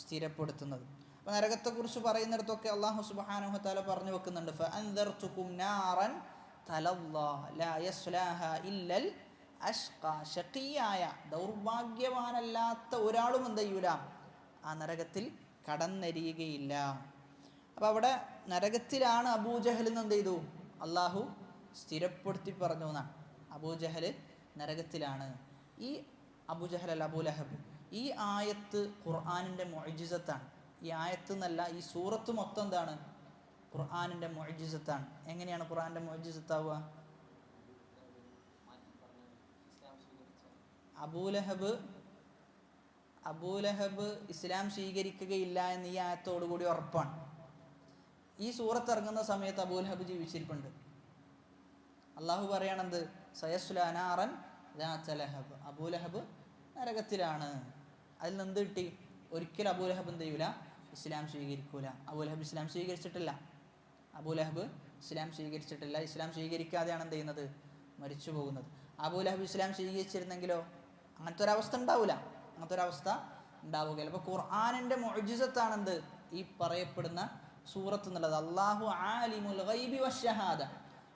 സ്ഥിരപ്പെടുത്തുന്നത്. അപ്പോൾ നരകത്തെക്കുറിച്ച് പറയുന്നിടത്തൊക്കെ അള്ളാഹു സുബ്ഹാനഹു വ തആല പറഞ്ഞു വെക്കുന്നുണ്ട്, ഫഅൻദർതുകും നാറൻ തലല്ലാ ലാ യസ്ലാഹാ ഇല്ലൽ അഷ്ഖാ. ഷഖിയായ ദൗർഭാഗ്യവാനല്ലാത്ത ഒരാളും എന്ത് ചെയ്യൂല, ആ നരകത്തിൽ കടന്നെരിയുകയില്ല. അപ്പോൾ അവിടെ നരകത്തിലാണ് അബൂജഹൽ എന്ന് എന്ത് ചെയ്തു, അള്ളാഹു സ്ഥിരപ്പെടുത്തി പറഞ്ഞു എന്നാണ്. അബൂജഹൽ നരകത്തിലാണ്. ഈ അബൂജഹൽ അല്ല, അബൂലഹബ്. ഈ ആയത്ത് ഖുർആനിൻ്റെ മുഅ്ജിസത്താണ്. ഈ ആയത്ത് എന്നല്ല, ഈ സൂറത്ത് മൊത്തം എന്താണ്, ഖുർആനിൻ്റെ മുഅ്ജിസത്താണ്. എങ്ങനെയാണ് ഖുർആനിൻ്റെ മുഅ്ജിസത്താവുക? അബൂലഹബ് ഇസ്ലാം സ്വീകരിക്കുകയില്ല എന്ന് ഈ ആയത്തോടുകൂടി ഉറപ്പാണ്. ഈ സൂറത്ത് ഇറങ്ങുന്ന സമയത്ത് അബൂലഹബ് ജീവിച്ചിരിപ്പുണ്ട്. അള്ളാഹു പറയണത് സയസ്ലാ നാറൻ ദാത ലഹബ്, അബൂലഹബ് നരകത്തിലാണ്. അതിൽ നിന്ന് കിട്ടി? ഒരിക്കലും അബൂലഹബ് എന്ത് ചെയ്യൂല, ഇസ്ലാം സ്വീകരിക്കൂല. അബൂലഹബ് ഇസ്ലാം സ്വീകരിച്ചിട്ടില്ല. ഇസ്ലാം സ്വീകരിക്കാതെയാണ് എന്ത് ചെയ്യുന്നത്, മരിച്ചു പോകുന്നത്. അബൂലഹബ് ഇസ്ലാം സ്വീകരിച്ചിരുന്നെങ്കിലോ അങ്ങനത്തെ ഒരവസ്ഥ ഉണ്ടാവില്ല. അപ്പോൾ ഖുർആനിൻ്റെ മുഅ്ജിസത്താണ് എന്ത്, ഈ പറയപ്പെടുന്ന സൂറത്ത് എന്നുള്ളത്. അല്ലാഹു ആലിമുൽ ഗൈബി വശഹാദ,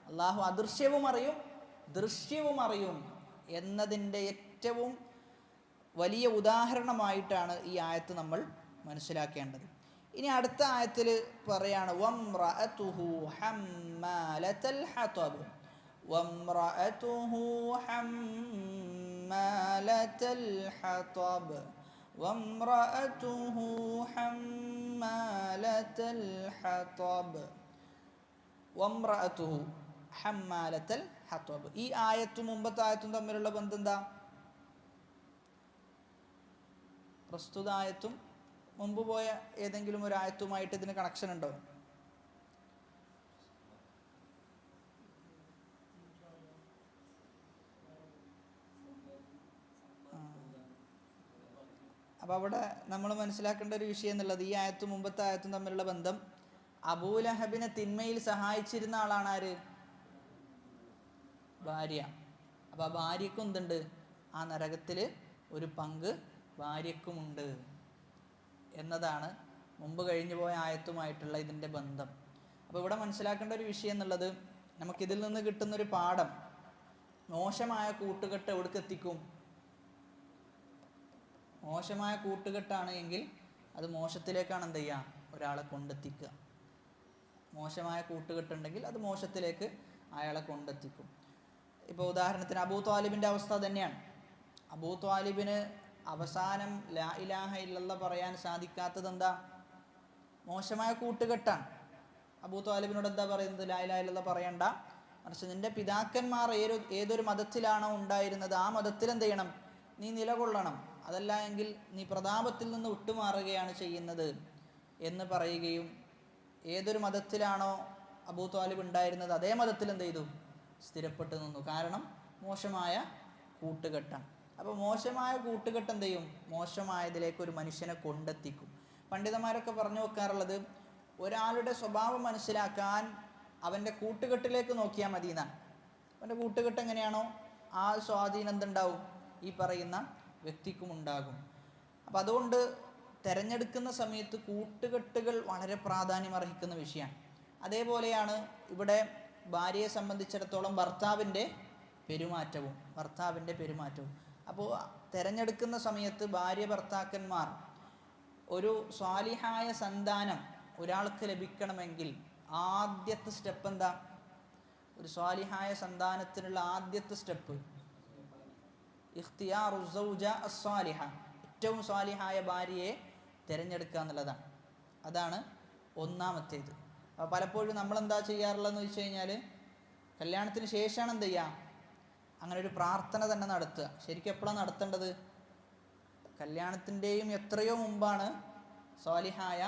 അള്ളാഹു അദൃശ്യവും അറിയും ദൃശ്യവും അറിയും എന്നതിൻ്റെ ഏറ്റവും വലിയ ഉദാഹരണമായിട്ടാണ് ഈ ആയത്ത് നമ്മൾ മനസ്സിലാക്കേണ്ടത്. ഇനി അടുത്ത ആയത്തിൽ പറയാണ്, വംറഅതുഹു ഹമ്മാലത്തൽ ഹതബ്, വംറഅതുഹു ഹമ്മാലത്തൽ ഹതബ്, വംറഅതുഹു ഹമ്മാലത്തൽ ഹതബ്, വംറഅതുഹു ഹമ്മാലത്തൽ ഹതബ്. ഈ ആയത്തും മുമ്പത്തെ ആയത്തും തമ്മിലുള്ള ബന്ധം എന്താ? പ്രസ്തുത ആയത്തും മുമ്പ് പോയ ഏതെങ്കിലും ഒരു ആയത്തുമായിട്ട് ഇതിന് കണക്ഷൻ ഉണ്ടോ? അപ്പോൾ അവിടെ നമ്മൾ മനസ്സിലാക്കേണ്ട ഒരു വിഷയം എന്നുള്ളത്, ഈ ആയത്തും മുമ്പത്തെ ആയത്തും തമ്മിലുള്ള ബന്ധം, അബൂലഹബിനെ തിന്മയിൽ സഹായിച്ചിരുന്ന ആളാണ് ആര്? ഭാര്യ. അപ്പോൾ ആ ഭാര്യക്കും എന്തുണ്ട്, ആ നരകത്തിൽ ഒരു പങ്ക് ഭാര്യക്കുമുണ്ട് എന്നതാണ് മുമ്പ് കഴിഞ്ഞു പോയ ആയത്തുമായിട്ടുള്ള ഇതിൻ്റെ ബന്ധം. അപ്പോൾ ഇവിടെ മനസ്സിലാക്കേണ്ട ഒരു വിഷയം എന്നുള്ളത്, നമുക്കിതിൽ നിന്ന് കിട്ടുന്നൊരു പാഠം, മോശമായ കൂട്ടുകെട്ട് എവിടേക്ക് എത്തിക്കും? മോശമായ കൂട്ടുകെട്ടാണ് എങ്കിൽ അത് മോശത്തിലേക്കാണ് എന്ത് ചെയ്യുക, ഒരാളെ കൊണ്ടെത്തിക്കുക. മോശമായ കൂട്ടുകെട്ടുണ്ടെങ്കിൽ അത് മോശത്തിലേക്ക് അയാളെ കൊണ്ടെത്തിക്കും. ഇപ്പോൾ ഉദാഹരണത്തിന് അബൂ ത്വാലിബിൻ്റെ അവസ്ഥ തന്നെയാണ്. അബൂ ത്വാലിബിന് അവസാനം ലാ ഇലാഹ ഇല്ലല്ലാഹ് പറയാൻ സാധിക്കാത്തത് എന്താ? മോശമായ കൂട്ടുകെട്ടാണ്. അബൂ ത്വാലിബിനോട് എന്താ പറയുന്നത്? ലാ ഇലാഹ ഇല്ലല്ലാഹ് പറയണ്ട, മറിച്ച് നിൻ്റെ പിതാക്കന്മാർ ഏതൊരു മതത്തിലാണോ ഉണ്ടായിരുന്നത് ആ മതത്തിൽ എന്ത് ചെയ്യണം, നീ നിലകൊള്ളണം. അതല്ല എങ്കിൽ നീ പ്രതാപത്തിൽ നിന്ന് വിട്ടുമാറുകയാണ് ചെയ്യുന്നത് എന്ന് പറയുകയും, ഏതൊരു മതത്തിലാണോ അബൂ ത്വാലിബ് ഉണ്ടായിരുന്നത് അതേ മതത്തിൽ എന്ത് ചെയ്തു, സ്ഥിരപ്പെട്ടു നിന്നു. കാരണം മോശമായ കൂട്ടുകെട്ടാണ്. അപ്പോൾ മോശമായ കൂട്ടുകെട്ട് എന്ത് ചെയ്യും, മോശമായതിലേക്ക് ഒരു മനുഷ്യനെ കൊണ്ടെത്തിക്കും. പണ്ഡിതന്മാരൊക്കെ പറഞ്ഞു വെക്കാറുള്ളത്, ഒരാളുടെ സ്വഭാവം മനസ്സിലാക്കാൻ അവൻ്റെ കൂട്ടുകെട്ടിലേക്ക് നോക്കിയാൽ മതി എന്നാണ്. അവൻ്റെ കൂട്ടുകെട്ട് എങ്ങനെയാണോ ആ സ്വാധീനം എന്തുണ്ടാവും, ഈ പറയുന്ന വ്യക്തിക്കും ഉണ്ടാകും. അപ്പം അതുകൊണ്ട് തിരഞ്ഞെടുക്കുന്ന സമയത്ത് കൂട്ടുകെട്ടുകൾ വളരെ പ്രാധാന്യം അർഹിക്കുന്ന വിഷയമാണ്. അതേപോലെയാണ് ഇവിടെ ഭാര്യയെ സംബന്ധിച്ചിടത്തോളം ഭർത്താവിൻ്റെ പെരുമാറ്റവും. അപ്പോൾ തിരഞ്ഞെടുക്കുന്ന സമയത്ത് ഭാര്യ ഭർത്താക്കന്മാർ ഒരു സ്വാലിഹായ സന്താനം ഒരാൾക്ക് ലഭിക്കണമെങ്കിൽ ആദ്യത്തെ സ്റ്റെപ്പ് എന്താ? ഒരു സ്വാലിഹായ സന്താനത്തിനുള്ള ആദ്യത്തെ സ്റ്റെപ്പ് ഇഖ്തിയാറു സൗജ അസ്സാലിഹ, ഏറ്റവും സ്വാലിഹായ ഭാര്യയെ തിരഞ്ഞെടുക്കുക എന്നുള്ളതാണ്. അതാണ് ഒന്നാമത്തേത്. അപ്പോൾ പലപ്പോഴും നമ്മളെന്താ ചെയ്യാറുള്ളതെന്ന് വെച്ച് കഴിഞ്ഞാൽ, കല്യാണത്തിന് ശേഷമാണ് എന്ത് ചെയ്യുക, അങ്ങനെ ഒരു പ്രാർത്ഥന തന്നെ നടത്തുക. ശരിക്കും എപ്പോഴാണ് നടത്തേണ്ടത്? കല്യാണത്തിൻ്റെയും എത്രയോ മുമ്പാണ് സ്വാലിഹായ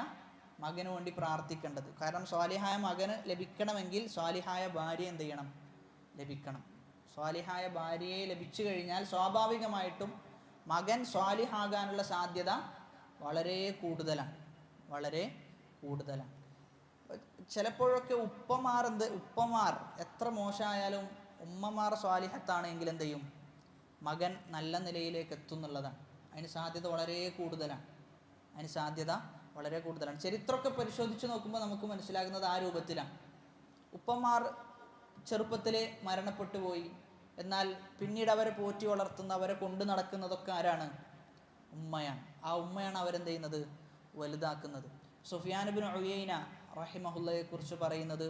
മകന് വേണ്ടി പ്രാർത്ഥിക്കേണ്ടത്. കാരണം സ്വാലിഹായ മകന് ലഭിക്കണമെങ്കിൽ സ്വാലിഹായ ഭാര്യ എന്ത് ചെയ്യണം, ലഭിക്കണം. സ്വാലിഹായ ഭാര്യയെ ലഭിച്ചു കഴിഞ്ഞാൽ സ്വാഭാവികമായിട്ടും മകൻ സ്വാലിഹാകാനുള്ള സാധ്യത വളരെ കൂടുതലാണ്. ചിലപ്പോഴൊക്കെ ഉപ്പമാർ എത്ര മോശമായാലും ഉമ്മമാർ സ്വാലിഹത്താണെങ്കിൽ എന്ത് ചെയ്യും, മകൻ നല്ല നിലയിലേക്ക് എത്തുന്നുള്ളതാണ്. അതിന് സാധ്യത വളരെ കൂടുതലാണ്. വളരെ കൂടുതലാണ്. ചരിത്രമൊക്കെ പരിശോധിച്ച് നോക്കുമ്പോൾ നമുക്ക് മനസ്സിലാകുന്നത് ആ രൂപത്തിലാണ്. ഉപ്പമാർ ചെറുപ്പത്തിൽ മരണപ്പെട്ടു പോയി, എന്നാൽ പിന്നീട് അവരെ പോറ്റി വളർത്തുന്ന, അവരെ കൊണ്ടു നടക്കുന്നതൊക്കെ ആരാണ്? ഉമ്മയാണ്. ആ ഉമ്മയാണ് അവരെന്ത് ചെയ്യുന്നത്? വലുതാക്കുന്നത്. സുഫിയാൻ ഇബ്നു ഉയൈന റഹിമഹുല്ലയെ കുറിച്ച് പറയുന്നത്,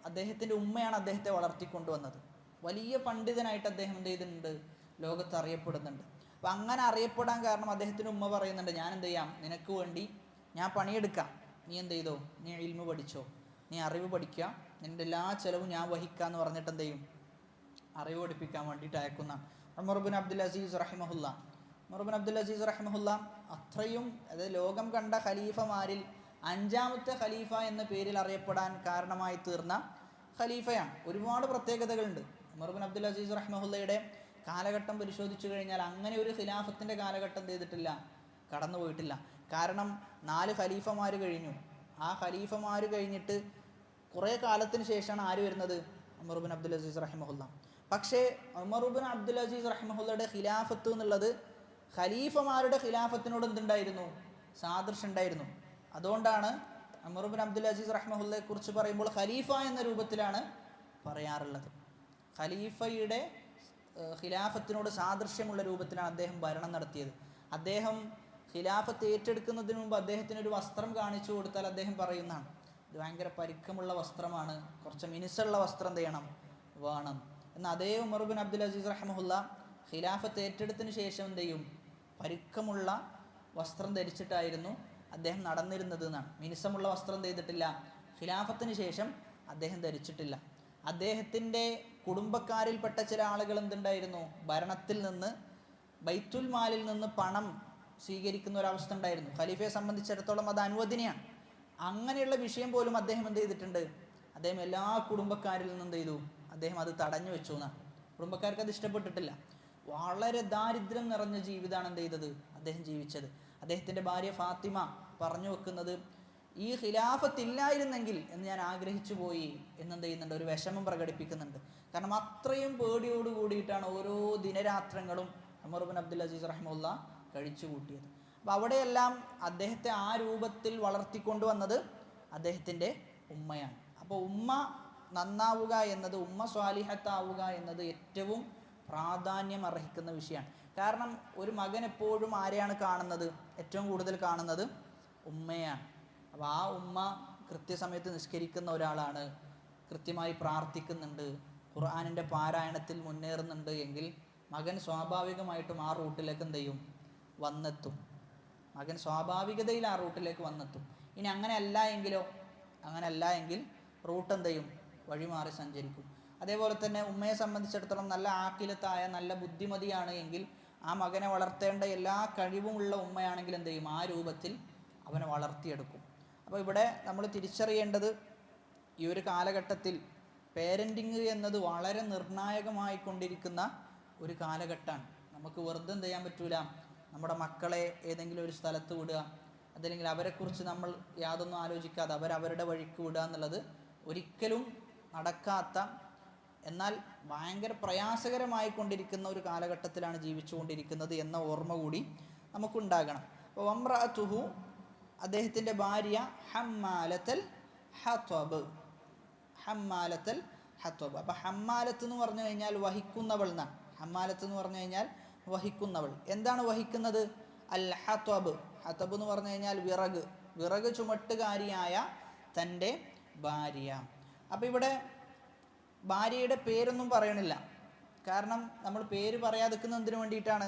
അദ്ദേഹത്തിൻ്റെ ഉമ്മയാണ് അദ്ദേഹത്തെ വളർത്തിക്കൊണ്ടുവന്നത്. വലിയ പണ്ഡിതനായിട്ട് അദ്ദേഹം എന്ത് ചെയ്തിട്ടുണ്ട്? ലോകത്ത് അറിയപ്പെടുന്നുണ്ട്. അപ്പം അങ്ങനെ അറിയപ്പെടാൻ കാരണം അദ്ദേഹത്തിൻ്റെ ഉമ്മ പറയുന്നുണ്ട്, ഞാൻ എന്ത് ചെയ്യാം, നിനക്ക് വേണ്ടി ഞാൻ പണിയെടുക്കാം, നീ എന്ത് ചെയ്തോ, നീ ഇൽമു പഠിച്ചോ, നീ അറിവ് പഠിക്കുക, നിൻ്റെ എല്ലാ ചിലവും ഞാൻ വഹിക്കാമെന്ന് പറഞ്ഞിട്ട് എന്ത് ചെയ്യും? അറിവ് പഠിപ്പിക്കാൻ വേണ്ടിയിട്ട് അയക്കുന്ന ഉമർ ബിൻ അബ്ദുൽ അസീസ് റഹിമഹുല്ല. ഉമർ ബിൻ അബ്ദുൽ അസീസ് റഹിമഹുല്ല അത്രയും, അതായത് ലോകം കണ്ട ഖലീഫമാരിൽ 5ാമത്തെ ഖലീഫ എന്ന പേരിൽ അറിയപ്പെടാൻ കാരണമായി തീർന്ന ഖലീഫയാണ്. ഒരുപാട് പ്രത്യേകതകളുണ്ട്. ഉമർ ബിൻ അബ്ദുൽ അസീസ് റഹിമഹുല്ലയുടെ കാലഘട്ടം പരിശോധിച്ചു കഴിഞ്ഞാൽ അങ്ങനെ ഒരു ഖിലാഫത്തിൻ്റെ കാലഘട്ടം ചെയ്തിട്ടില്ല, കടന്നു പോയിട്ടില്ല. കാരണം 4 ഖലീഫമാർ കഴിഞ്ഞു. ആ ഖലീഫമാർ കഴിഞ്ഞിട്ട് കുറേ കാലത്തിന് ശേഷമാണ് ആര് വരുന്നത്? ഉമർ ബിൻ അബ്ദുൽ അസീസ് റഹിമഹുല്ല. പക്ഷേ ഉമർ ബിൻ അബ്ദുൽ അസീസ് റഹിമഹുല്ലയുടെ ഖിലാഫത്ത് എന്നുള്ളത് ഖലീഫമാരുടെ ഖിലാഫത്തിനോട് എന്തുണ്ടായിരുന്നു? സാദൃശ്യം ഉണ്ടായിരുന്നു. അതുകൊണ്ടാണ് ഉമർ ബിൻ അബ്ദുൽ അസീസ് റഹിമഹുല്ലയെ കുറിച്ച് പറയുമ്പോൾ ഖലീഫ എന്ന രൂപത്തിലാണ് പറയാറുള്ളത്. ഖലീഫയുടെ ഖിലാഫത്തിനോട് സാദൃശ്യമുള്ള രൂപത്തിലാണ് അദ്ദേഹം ഭരണം നടത്തിയത്. അദ്ദേഹം ഖിലാഫത്ത് ഏറ്റെടുക്കുന്നതിന് മുമ്പ് അദ്ദേഹത്തിനൊരു വസ്ത്രം കാണിച്ചു കൊടുത്താൽ അദ്ദേഹം പറയുന്നതാണ്, ഇത് ഭയങ്കര പരുക്കമുള്ള വസ്ത്രമാണ്, കുറച്ച് മിനുസുള്ള വസ്ത്രം ചെയ്യണം വേണം. എന്നാൽ അതേ ഉമർ ബിൻ അബ്ദുൽ അസീസ് റഹിമഹുല്ല ഖിലാഫത്ത് ഏറ്റെടുത്തതിന് ശേഷം എന്ത് ചെയ്യും? പരുക്കമുള്ള വസ്ത്രം ധരിച്ചിട്ടായിരുന്നു അദ്ദേഹം നടന്നിരുന്നത് എന്നാണ്. മിനുസമുള്ള വസ്ത്രം ചെയ്തിട്ടില്ല, ഖിലാഫത്തിന് ശേഷം അദ്ദേഹം ധരിച്ചിട്ടില്ല. അദ്ദേഹത്തിൻ്റെ കുടുംബക്കാരിൽപ്പെട്ട ചില ആളുകൾ എന്തുണ്ടായിരുന്നു? ഭരണത്തിൽ നിന്ന്, ബൈത്തുൽ മാലിൽ നിന്ന് പണം സ്വീകരിക്കുന്ന ഒരവസ്ഥ ഉണ്ടായിരുന്നു. ഖലീഫയെ സംബന്ധിച്ചിടത്തോളം അത് അനുവദനീയമാണ്. അങ്ങനെയുള്ള വിഷയം പോലും അദ്ദേഹം എന്ത് ചെയ്തിട്ടുണ്ട്? അദ്ദേഹം എല്ലാ കുടുംബക്കാരിൽ നിന്നും എന്ത് ചെയ്തു? അദ്ദേഹം അത് തടഞ്ഞു വെച്ചു എന്നാണ്. കുടുംബക്കാർക്ക് അത് ഇഷ്ടപ്പെട്ടിട്ടില്ല. വളരെ ദാരിദ്ര്യം നിറഞ്ഞ ജീവിതമാണ് എന്ത് ചെയ്തത്? അദ്ദേഹം ജീവിച്ചത്. അദ്ദേഹത്തിൻ്റെ ഭാര്യ ഫാത്തിമ പറഞ്ഞു വെക്കുന്നത്, ഈ ഖിലാഫത്ത് ഇല്ലായിരുന്നെങ്കിൽ എന്ന് ഞാൻ ആഗ്രഹിച്ചു പോയി എന്നെന്ത് ചെയ്യുന്നുണ്ട്? ഒരു വിഷമം പ്രകടിപ്പിക്കുന്നുണ്ട്. കാരണം അത്രയും പേടിയോട് കൂടിയിട്ടാണ് ഓരോ ദിനരാത്രങ്ങളും ഉമർ ബിൻ അബ്ദുൽ അസീസ് റഹിമഹുല്ല കഴിച്ചു കൂട്ടിയത്. അപ്പോൾ അവിടെയെല്ലാം അദ്ദേഹത്തെ ആ രൂപത്തിൽ വളർത്തിക്കൊണ്ടുവന്നത് അദ്ദേഹത്തിൻ്റെ ഉമ്മയാണ്. അപ്പോൾ ഉമ്മ നന്നാവുക എന്നത്, ഉമ്മ സ്വാലിഹത്താവുക എന്നത് ഏറ്റവും പ്രാധാന്യം അർഹിക്കുന്ന വിഷയമാണ്. കാരണം ഒരു മകൻ എപ്പോഴും ആരെയാണ് കാണുന്നത്? ഏറ്റവും കൂടുതൽ കാണുന്നത് ഉമ്മയാണ്. അപ്പോൾ ആ ഉമ്മ കൃത്യസമയത്ത് നിസ്കരിക്കുന്ന ഒരാളാണ്, കൃത്യമായി പ്രാർത്ഥിക്കുന്നുണ്ട്, ഖുർആനിൻ്റെ പാരായണത്തിൽ മുന്നേറുന്നുണ്ട് എങ്കിൽ മകൻ സ്വാഭാവികമായിട്ടും ആ റൂട്ടിലേക്ക് എന്ത് ചെയ്യും? വന്നെത്തും. മകൻ സ്വാഭാവികതയിൽ ആ റൂട്ടിലേക്ക് വന്നെത്തും. ഇനി അങ്ങനെയല്ല എങ്കിൽ റൂട്ട് എന്ത് ചെയ്യും? വഴിമാറി സഞ്ചരിക്കും. അതേപോലെ തന്നെ ഉമ്മയെ സംബന്ധിച്ചിടത്തോളം നല്ല ആക്കിലത്തായ, നല്ല ബുദ്ധിമതിയാണ് എങ്കിൽ ആ മകനെ വളർത്തേണ്ട എല്ലാ കഴിവുമുള്ള ഉമ്മയാണെങ്കിൽ എന്ത് ചെയ്യും? ആ രൂപത്തിൽ അവനെ വളർത്തിയെടുക്കും. അപ്പോൾ ഇവിടെ നമ്മൾ തിരിച്ചറിയേണ്ടത്, ഈ ഒരു കാലഘട്ടത്തിൽ പേരൻറ്റിങ് എന്നത് വളരെ നിർണായകമായി കൊണ്ടിരിക്കുന്ന ഒരു കാലഘട്ടമാണ്. നമുക്ക് വെറുതെ എന്ത് ചെയ്യാൻ പറ്റൂല, നമ്മുടെ മക്കളെ ഏതെങ്കിലും ഒരു സ്ഥലത്ത് വിടുക, അതല്ലെങ്കിൽ അവരെക്കുറിച്ച് നമ്മൾ യാതൊന്നും ആലോചിക്കാതെ അവരവരുടെ വഴിക്ക് വിടുക എന്നുള്ളത് ഒരിക്കലും നടക്കാത്ത, എന്നാൽ ഭയങ്കര പ്രയാസകരമായി കൊണ്ടിരിക്കുന്ന ഒരു കാലഘട്ടത്തിലാണ് ജീവിച്ചുകൊണ്ടിരിക്കുന്നത് എന്ന ഓർമ്മ കൂടി നമുക്കുണ്ടാകണം. അപ്പോൾ വംറഅതുഹു, അദ്ദേഹത്തിൻ്റെ ഭാര്യ, ഹമ്മാലത്തൽ ഹത്വബ്. അപ്പോൾ ഹമ്മാലത്ത് എന്ന് പറഞ്ഞു കഴിഞ്ഞാൽ വഹിക്കുന്നവൾ എന്നാണ്. ഹമ്മാലത്ത് എന്ന് പറഞ്ഞു കഴിഞ്ഞാൽ വഹിക്കുന്നവൾ. എന്താണ് വഹിക്കുന്നത്? അൽ ഹത്വബ്. ഹത്വബ് എന്ന് പറഞ്ഞു കഴിഞ്ഞാൽ വിറക് ചുമട്ടുകാരിയായ തൻ്റെ ഭാര്യ. അപ്പോൾ ഇവിടെ ഭാര്യയുടെ പേരൊന്നും പറയണില്ല. കാരണം നമ്മൾ പേര് പറയാതിരിക്കുന്നത് എന്തിനു വേണ്ടിയിട്ടാണ്?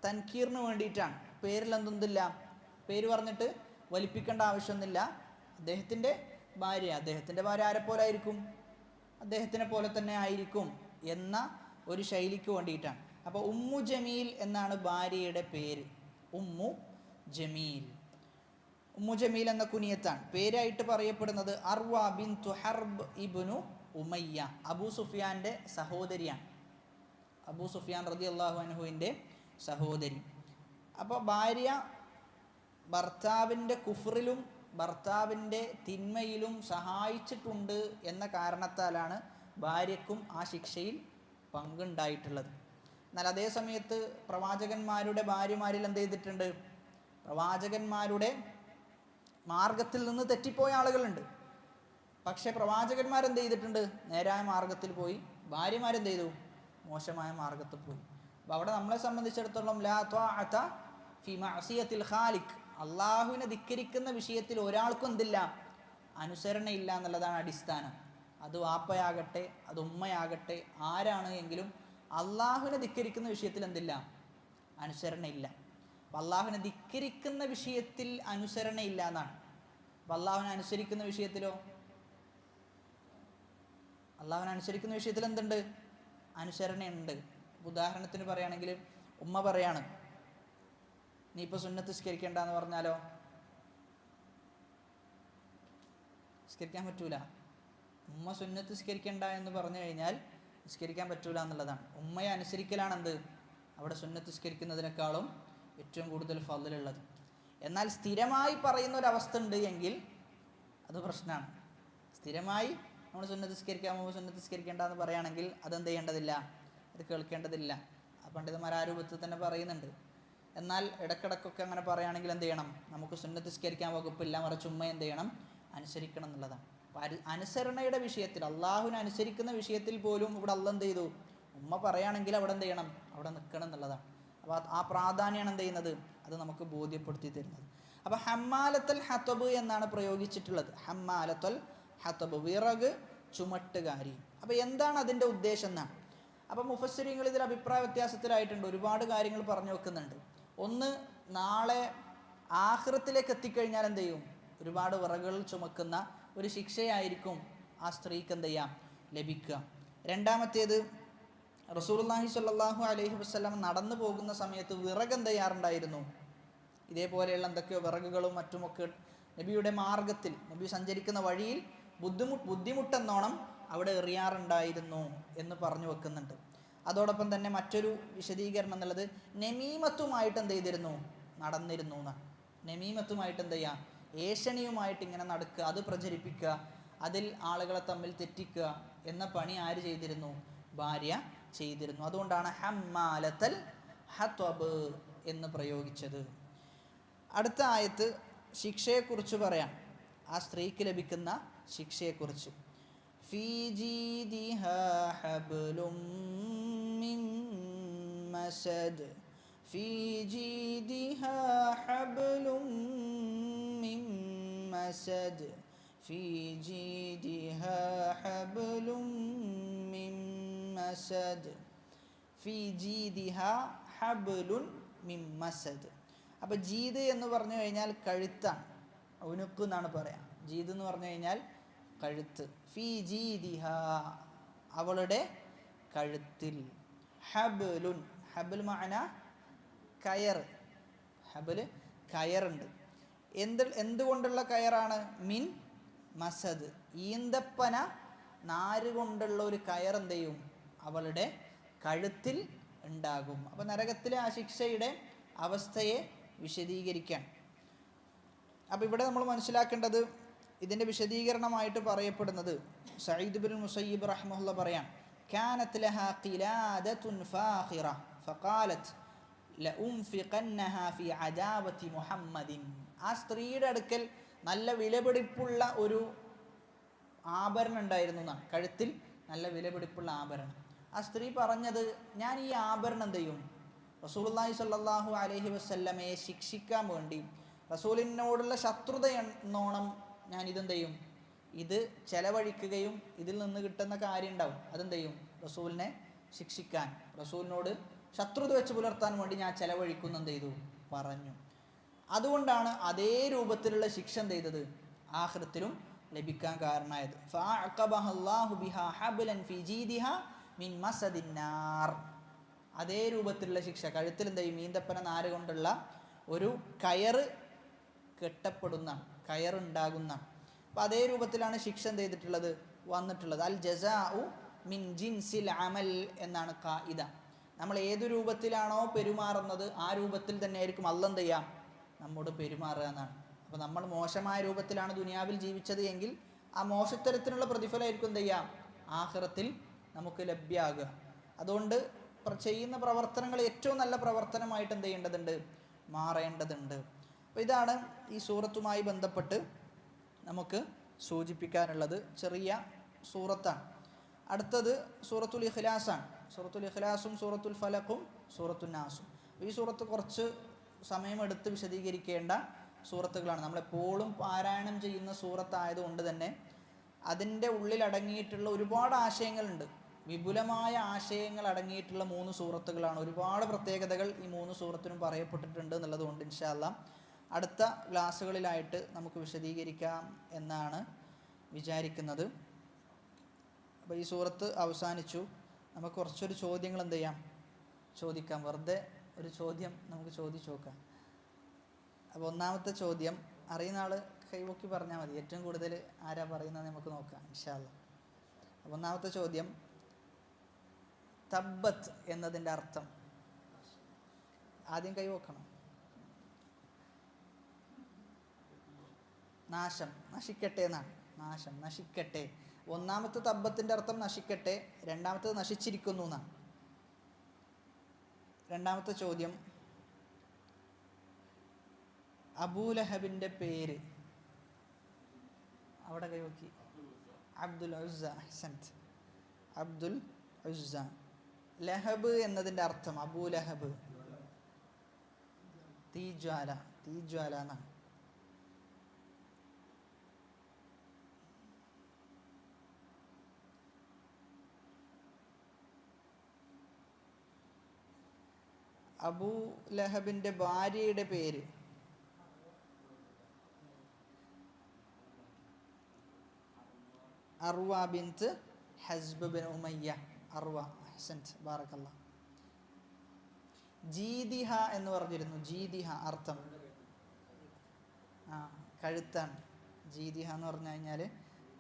തൻകീറിന് വേണ്ടിയിട്ടാണ്. പേരിൽ എന്തൊന്നില്ല, പേര് പറഞ്ഞിട്ട് വലിപ്പിക്കേണ്ട ആവശ്യമൊന്നുമില്ല. അദ്ദേഹത്തിൻ്റെ ഭാര്യ ആരെപ്പോലെ ആയിരിക്കും? അദ്ദേഹത്തിനെ പോലെ തന്നെ ആയിരിക്കും എന്ന ഒരു ശൈലിക്ക് വേണ്ടിയിട്ടാണ്. അപ്പോൾ ഉമ്മു ജമീൽ എന്നാണ് ഭാര്യയുടെ പേര്. ഉമ്മു ജമീൽ എന്ന കുനിയത്താണ്. പേരായിട്ട് പറയപ്പെടുന്നത് അർവ ബിൻതു ഹർബ് ഇബ്നു ഉമയ്യ, അബൂ സുഫിയാൻ്റെ സഹോദരിയാണ്. അബൂ സുഫിയാൻ റളിയല്ലാഹു അൻഹുവിൻ്റെ സഹോദരി. അപ്പോൾ ഭാര്യ ഭർത്താവിൻ്റെ കുഫറിലും ഭർത്താവിൻ്റെ തിന്മയിലും സഹായിച്ചിട്ടുണ്ട് എന്ന കാരണത്താലാണ് ഭാര്യയ്ക്കും ആ ശിക്ഷയിൽ പങ്കുണ്ടായിട്ടുള്ളത്. എന്നാൽ അതേ സമയത്ത് പ്രവാചകന്മാരുടെ ഭാര്യമാരിൽ എന്ത് ചെയ്തിട്ടുണ്ട്? പ്രവാചകന്മാരുടെ മാർഗത്തിൽ നിന്ന് തെറ്റിപ്പോയ ആളുകളുണ്ട്. പക്ഷേ പ്രവാചകന്മാരെന്ത് ചെയ്തിട്ടുണ്ട്? നേരായ മാർഗത്തിൽ പോയി. ഭാര്യമാരെന്ത് ചെയ്തു? മോശമായ മാർഗത്തിൽ പോയി. അപ്പോൾ അവിടെ നമ്മളെ സംബന്ധിച്ചിടത്തോളം ലാ ത്വാഅത ഫി മഅസിയത്തിൽ ഖാലിഖ്, അള്ളാഹുവിനെ ധിക്കരിക്കുന്ന വിഷയത്തിൽ ഒരാൾക്കും എന്തില്ല? അനുസരണയില്ല എന്നുള്ളതാണ് അടിസ്ഥാനം. അത് വാപ്പയാകട്ടെ, അത് ഉമ്മയാകട്ടെ, ആരാണ് എങ്കിലും അള്ളാഹുവിനെ ധിക്കരിക്കുന്ന വിഷയത്തിൽ എന്തില്ല? അനുസരണയില്ല. അപ്പം അള്ളാഹുവിനെ ധിക്കരിക്കുന്ന വിഷയത്തിൽ അനുസരണയില്ല എന്നാണ്. അപ്പം അള്ളാഹുവിനെ അനുസരിക്കുന്ന വിഷയത്തിലോ? അള്ളാഹുവിനെ അനുസരിക്കുന്ന വിഷയത്തിൽ എന്തുണ്ട്? അനുസരണയുണ്ട്. ഉദാഹരണത്തിന് പറയുകയാണെങ്കിൽ ഉമ്മ പറയാണ് നീ ഇപ്പോൾ സുന്നത്ത് നിസ്കരിക്കേണ്ട എന്ന് പറഞ്ഞാലോ നിസ്കരിക്കാൻ പറ്റൂല. ഉമ്മ സുന്നത്ത് നിസ്കരിക്കേണ്ട എന്ന് പറഞ്ഞു കഴിഞ്ഞാൽ നിസ്കരിക്കാൻ പറ്റൂല എന്നുള്ളതാണ്. ഉമ്മയെ അനുസരിക്കലാണ് എന്ത്? അവിടെ സുന്നത്ത് നിസ്കരിക്കുന്നതിനേക്കാളും ഏറ്റവും കൂടുതൽ ഫضലുള്ളത്. എന്നാൽ സ്ഥിരമായി പറയുന്ന ഒരവസ്ഥ ഉണ്ട് എങ്കിൽ അത് പ്രശ്നമാണ്. സ്ഥിരമായി നമ്മൾ സുന്നത്ത് നിസ്കരിക്കേണ്ട എന്ന് പറയുകയാണെങ്കിൽ അതെന്ത് ചെയ്യേണ്ടതില്ല? അത് കേൾക്കേണ്ടതില്ല. പണ്ഡിതന്മാർ ആ രൂപത്തിൽ തന്നെ പറയുന്നുണ്ട്. എന്നാൽ ഇടക്കിടക്കൊക്കെ അങ്ങനെ പറയുകയാണെങ്കിൽ എന്ത് ചെയ്യണം? നമുക്ക് സുന്നത്ത് നിസ്കരിക്കാൻ വകുപ്പില്ല, മറിച്ച് ഉമ്മ എന്ത് ചെയ്യണം? അനുസരിക്കണം എന്നുള്ളതാണ്. അപ്പോൾ അനുസരണയുടെ വിഷയത്തിൽ, അള്ളാഹുവിനെ അനുസരിക്കുന്ന വിഷയത്തിൽ പോലും ഇവിടെ അള്ളാഹ് എന്ത് ചെയ്തു? ഉമ്മ പറയുകയാണെങ്കിൽ അവിടെ എന്ത് ചെയ്യണം? അവിടെ നിൽക്കണം എന്നുള്ളതാണ്. അപ്പോൾ ആ പ്രാധാന്യമാണ് എന്ത് ചെയ്യുന്നത്? അത് നമുക്ക് ബോധ്യപ്പെടുത്തി തരുന്നത്. അപ്പോൾ ഹമ്മാലത്തുൽ ഹതബ് എന്നാണ് പ്രയോഗിച്ചിട്ടുള്ളത്. ഹമ്മാലത്തുൽ ഹതബ്, വിറക് ചുമട്ടുകാരി. അപ്പോൾ എന്താണ് അതിൻ്റെ ഉദ്ദേശം എന്നാണ്. അപ്പോൾ മുഫസ്സിരീങ്ങൾ ഇതിൽ അഭിപ്രായ വ്യത്യാസത്തിലായിട്ടുണ്ട്. ഒരുപാട് കാര്യങ്ങൾ പറഞ്ഞു വെക്കുന്നുണ്ട്. ഒന്ന്, നാളെ ആഖിറത്തിലേക്ക് എത്തിക്കഴിഞ്ഞാൽ എന്ത് ചെയ്യും? ഒരുപാട് വിറകുകൾ ചുമക്കുന്ന ഒരു ശിക്ഷയായിരിക്കും ആ സ്ത്രീക്ക് എന്ത് ചെയ്യാം? ലഭിക്കുക. രണ്ടാമത്തേത്, റസൂലുള്ളാഹി സ്വല്ലല്ലാഹു അലൈഹി വസല്ലം നടന്നു പോകുന്ന സമയത്ത് വിറക് എന്ത് ചെയ്യാറുണ്ടായിരുന്നു? ഇതേപോലെയുള്ള എന്തൊക്കെയോ വിറകുകളും മറ്റുമൊക്കെ നബിയുടെ മാർഗത്തിൽ, നബി സഞ്ചരിക്കുന്ന വഴിയിൽ ബുദ്ധിമുട്ടെന്നോണം അവിടെ എറിയാറുണ്ടായിരുന്നു എന്ന് പറഞ്ഞു വെക്കുന്നുണ്ട്. അതോടൊപ്പം തന്നെ മറ്റൊരു വിശദീകരണം എന്നുള്ളത് നമീമത്തുമായിട്ട് എന്ത് ചെയ്തിരുന്നു? നടന്നിരുന്നു എന്നാണ്. നമീമത്തുമായിട്ട് എന്ത് ചെയ്യുക? ഏഷണിയുമായിട്ട് ഇങ്ങനെ നടക്കുക, അത് പ്രചരിപ്പിക്കുക, അതിൽ ആളുകളെ തമ്മിൽ തെറ്റിക്കുക എന്ന പണി ആര് ചെയ്തിരുന്നു? ഭാര്യ ചെയ്തിരുന്നു. അതുകൊണ്ടാണ് ഹമ്മാലത്തൽ ഹത്വബ് എന്ന് പ്രയോഗിച്ചത്. അടുത്ത ആയത്ത് ശിക്ഷയെക്കുറിച്ച് പറയാം. ആ സ്ത്രീക്ക് ലഭിക്കുന്ന ശിക്ഷയെക്കുറിച്ച്. ഫീ ജീദിഹാ ഹബ്ലും മിൻ മസദ്, ഫീ ജീദിഹാ ഹബ്ലും മിൻ മസദ്, ഫീ ജീദിഹാ ഹബ്ലും മിൻ മസദ്, ഫീ ജീദിഹാ ഹബ്ലുൻ മിൻ മസദ്. അപ്പോൾ ജീദ് എന്ന് പറഞ്ഞു കഴിഞ്ഞാൽ കഴുത്താണ്, ഉനുക്ക് എന്നാണ് പറയാം. ജീദ് എന്ന് പറഞ്ഞു കഴിഞ്ഞാൽ കഴുത്ത്. ഫീ ജീദിഹാ, അവളുടെ കഴുത്തിൽ. ഹബ്ലുൻ, ഹബിൽ മഅന കയർ. ഹബില് കയറുണ്ട്. എന്തുകൊണ്ടുള്ള കയറാണ്? മിൻ മസദ്, ഈന്തപ്പന നാര് കൊണ്ടുള്ള ഒരു കയർ എന്ത് ചെയ്യും? അവളുടെ കഴുത്തിൽ ഉണ്ടാകും. അപ്പോൾ നരകത്തിലെ ആ ശിക്ഷയുടെ അവസ്ഥയെ വിശദീകരിക്കാൻ. അപ്പോൾ ഇവിടെ നമ്മൾ മനസ്സിലാക്കേണ്ടത്, ഇതിൻ്റെ വിശദീകരണമായിട്ട് പറയപ്പെടുന്നത് സഈദ് ഇബ്നുൽ മുസയ്യിബ് റഹിമഹുല്ലാഹ് പറയാം, കാനത് ലഹാ ഖിലാദത്തുൻ ഫാഖിറ ഫഖാലത് ലഉൻഫിഖന്നഹാ ഫി അദാവതി മുഹമ്മദിൻ. ആ സ്ത്രീയുടെ അടുക്കൽ നല്ല വിലപിടിപ്പുള്ള ഒരു ആഭരണം ഉണ്ടായിരുന്നു എന്നാണ്. കഴുത്തിൽ നല്ല വിലപിടിപ്പുള്ള ആഭരണം. ആ സ്ത്രീ പറഞ്ഞത്, ഞാൻ ഈ ആഭരണം എന്ത് ചെയ്യും? റസൂലുള്ളാഹി സ്വല്ലല്ലാഹു അലൈഹി വസല്ലമയെ ശിക്ഷിക്കാൻ വേണ്ടി, റസൂലിനോടുള്ള ശത്രുത എന്നോണം ഞാൻ ഇതെന്ത് ചെയ്യും? ഇത് ചെലവഴിക്കുകയും ഇതിൽ നിന്ന് കിട്ടുന്ന കാര്യം ഉണ്ടാവും, അതെന്ത് ചെയ്യും? റസൂലിനെ ശിക്ഷിക്കാൻ, റസൂലിനോട് ശത്രുത വെച്ച് പുലർത്താൻ വേണ്ടി ഞാൻ ചെലവഴിക്കുന്ന എന്ത് ചെയ്തു? പറഞ്ഞു. അതുകൊണ്ടാണ് അതേ രൂപത്തിലുള്ള ശിക്ഷ എന്ത് ചെയ്തത്? ആഖിറത്തിലും ലഭിക്കാൻ കാരണമായത്. ഫഅഖബഹല്ലാഹു ബിഹാ ഹബ്ലൻ ഫീ ജീദിഹാ മിൻ മസദിന്നാർ. അതേ രൂപത്തിലുള്ള ശിക്ഷ, കഴുത്തിൽ എന്ത് ചെയ്യും? ഈന്തപ്പന നാര് കൊണ്ടുള്ള ഒരു കയറ് കെട്ടപ്പെടുന്ന, കയറുണ്ടാകുന്ന. അപ്പം അതേ രൂപത്തിലാണ് ശിക്ഷ എന്ത് ചെയ്തിട്ടുള്ളത്? വന്നിട്ടുള്ളത്. അൽ ജസാഉ മിൻ ജിൻസിൽ അമൽ എന്നാണ് ഖായിദ. നമ്മൾ ഏതു രൂപത്തിലാണോ പെരുമാറുന്നത് ആ രൂപത്തിൽ തന്നെ ആയിരിക്കും അല്ലാഹ് എന്ത് ചെയ്യുക? നമ്മോട് പെരുമാറുക എന്നാണ്. അപ്പോൾ നമ്മൾ മോശമായ രൂപത്തിലാണ് ദുനിയാവിൽ ജീവിച്ചത് എങ്കിൽ ആ മോശത്തരത്തിനുള്ള പ്രതിഫലമായിരിക്കും എന്ത് ചെയ്യുക? ആഖിറത്തിൽ നമുക്ക് ലഭ്യമാകുക. അതുകൊണ്ട് ചെയ്യുന്ന പ്രവർത്തനങ്ങൾ ഏറ്റവും നല്ല പ്രവർത്തനമായിട്ട് എന്ത് ചെയ്യേണ്ടതുണ്ട്? മാറേണ്ടതുണ്ട്. അപ്പോൾ ഇതാണ് ഈ സൂറത്തുമായി ബന്ധപ്പെട്ട് നമുക്ക് സൂചിപ്പിക്കാനുള്ളത്. ചെറിയ സൂറത്താണ്. അടുത്തത് സൂറത്തുൽ ഇഖ്ലാസാണ്. സൂറത്തുൽ ഇഖ്ലാസും സൂറത്തുൽ ഫലഖും സൂറത്തുൻ നാസും. ഈ സൂറത്ത് കുറച്ച് സമയമെടുത്ത് വിശദീകരിക്കേണ്ട സൂറത്തുകളാണ്. നമ്മളെപ്പോഴും പാരായണം ചെയ്യുന്ന സൂറത്തായതുകൊണ്ട് തന്നെ അതിൻ്റെ ഉള്ളിൽ അടങ്ങിയിട്ടുള്ള ഒരുപാട് ആശയങ്ങളുണ്ട്. വിപുലമായ ആശയങ്ങൾ അടങ്ങിയിട്ടുള്ള 3 സൂറത്തുകളാണ്. ഒരുപാട് പ്രത്യേകതകൾ ഈ 3 സൂറത്തിനും പറയപ്പെട്ടിട്ടുണ്ട് എന്നുള്ളതുകൊണ്ട് ഇൻഷാ അല്ലാഹ് അടുത്ത ക്ലാസ്സുകളിലായിട്ട് നമുക്ക് വിശദീകരിക്കാം എന്നാണ് വിചാരിക്കുന്നത്. അപ്പോൾ ഈ സൂറത്ത് അവസാനിച്ചു. നമുക്ക് കുറച്ചൊരു ചോദ്യങ്ങൾ എന്ത് ചെയ്യാം, ചോദിക്കാം. വെറുതെ ഒരു ചോദ്യം നമുക്ക് ചോദിച്ചു നോക്കാം. അപ്പോൾ ഒന്നാമത്തെ ചോദ്യം അറിയുന്ന ആൾ കൈവക്കി പറഞ്ഞാൽ മതി. ഏറ്റവും കൂടുതൽ ആരാ പറയുന്നത് നമുക്ക് നോക്കാം ഇൻഷാ അല്ലാഹ്. അപ്പോൾ ഒന്നാമത്തെ ചോദ്യം, തബ്ബത്ത് എന്നതിൻ്റെ അർത്ഥം ആദ്യം കൈവക്കണം. നാശം, നശിക്കട്ടെ എന്നാണ്. നാശം, നശിക്കട്ടെ. ഒന്നാമത്തെ തബ്ബത്തിൻ്റെ അർത്ഥം നശിക്കട്ടെ, രണ്ടാമത്തത് നശിച്ചിരിക്കുന്നു എന്നാണ്. രണ്ടാമത്തെ ചോദ്യം, അബൂലഹബിൻ്റെ പേര് അവിടെ കൈവക്കി. അബ്ദുൽ ഉസ്സ. അഹ്സൻത്, അബ്ദുൽ ഉസ്സ. ലഹബ് എന്നതിൻ്റെ അർത്ഥം, അബൂലഹബ് തീജ്വാല, തീജ്വാല എന്നാണ്. അബൂ ലഹബിൻ്റെ ഭാര്യയുടെ പേര് അർവ ബിൻത് ഹസ്ബ് ബിൻ ഉമയ്യ. അർവ. അഹ്സൻത്, ബാറക്കല്ലാഹ്. ജീദിഹ എന്ന് പറഞ്ഞിരുന്നു. ജീദിഹ അർത്ഥം കഴുത്താണ്. ജീദിഹ എന്ന് പറഞ്ഞു കഴിഞ്ഞാൽ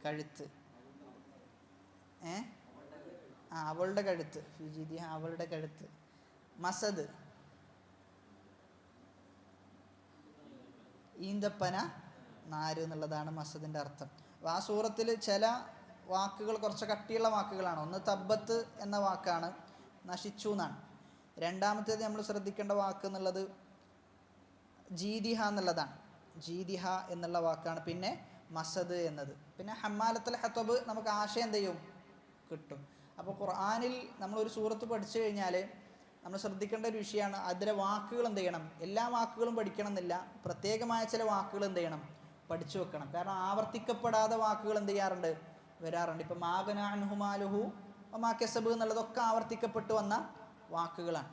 കഴുത്ത്. അവളുടെ കഴുത്ത്. ജീദിഹ അവളുടെ കഴുത്ത്. മസദ്, ഈന്തപ്പന നാര് എന്നുള്ളതാണ് മസദിൻ്റെ അർത്ഥം. അപ്പോൾ ആ സൂറത്തിൽ ചില വാക്കുകൾ കുറച്ച് കട്ടിയുള്ള വാക്കുകളാണ്. ഒന്ന് തബ്ബത്ത് എന്ന വാക്കാണ്, നശിച്ചു എന്നാണ്. രണ്ടാമത്തേത് നമ്മൾ ശ്രദ്ധിക്കേണ്ട വാക്ക് എന്നുള്ളത് ജീദിഹ എന്നുള്ളതാണ്. ജീദിഹ എന്നുള്ള വാക്കാണ്. പിന്നെ മസദ് എന്നത്. പിന്നെ ഹമ്മാലത്തുൽ ഹത്തബ് നമുക്ക് ആശയം എന്ത് ചെയ്യും, കിട്ടും. അപ്പോൾ ഖുർആനിൽ നമ്മളൊരു സൂറത്ത് പഠിച്ചു കഴിഞ്ഞാൽ നമ്മൾ ശ്രദ്ധിക്കേണ്ട ഒരു വിഷയമാണ് അതിലെ വാക്കുകൾ എന്ത് ചെയ്യണം. എല്ലാ വാക്കുകളും പഠിക്കണം എന്നില്ല, പ്രത്യേകമായ ചില വാക്കുകൾ എന്ത് ചെയ്യണം, പഠിച്ചു വെക്കണം. കാരണം ആവർത്തിക്കപ്പെടാതെ വാക്കുകൾ എന്ത് ചെയ്യാറുണ്ട്, വരാറുണ്ട്. ഇപ്പം മാഗന അൻഹുമാലുഹു മാ കസബ് എന്നുള്ളതൊക്കെ ആവർത്തിക്കപ്പെട്ട് വന്ന വാക്കുകളാണ്.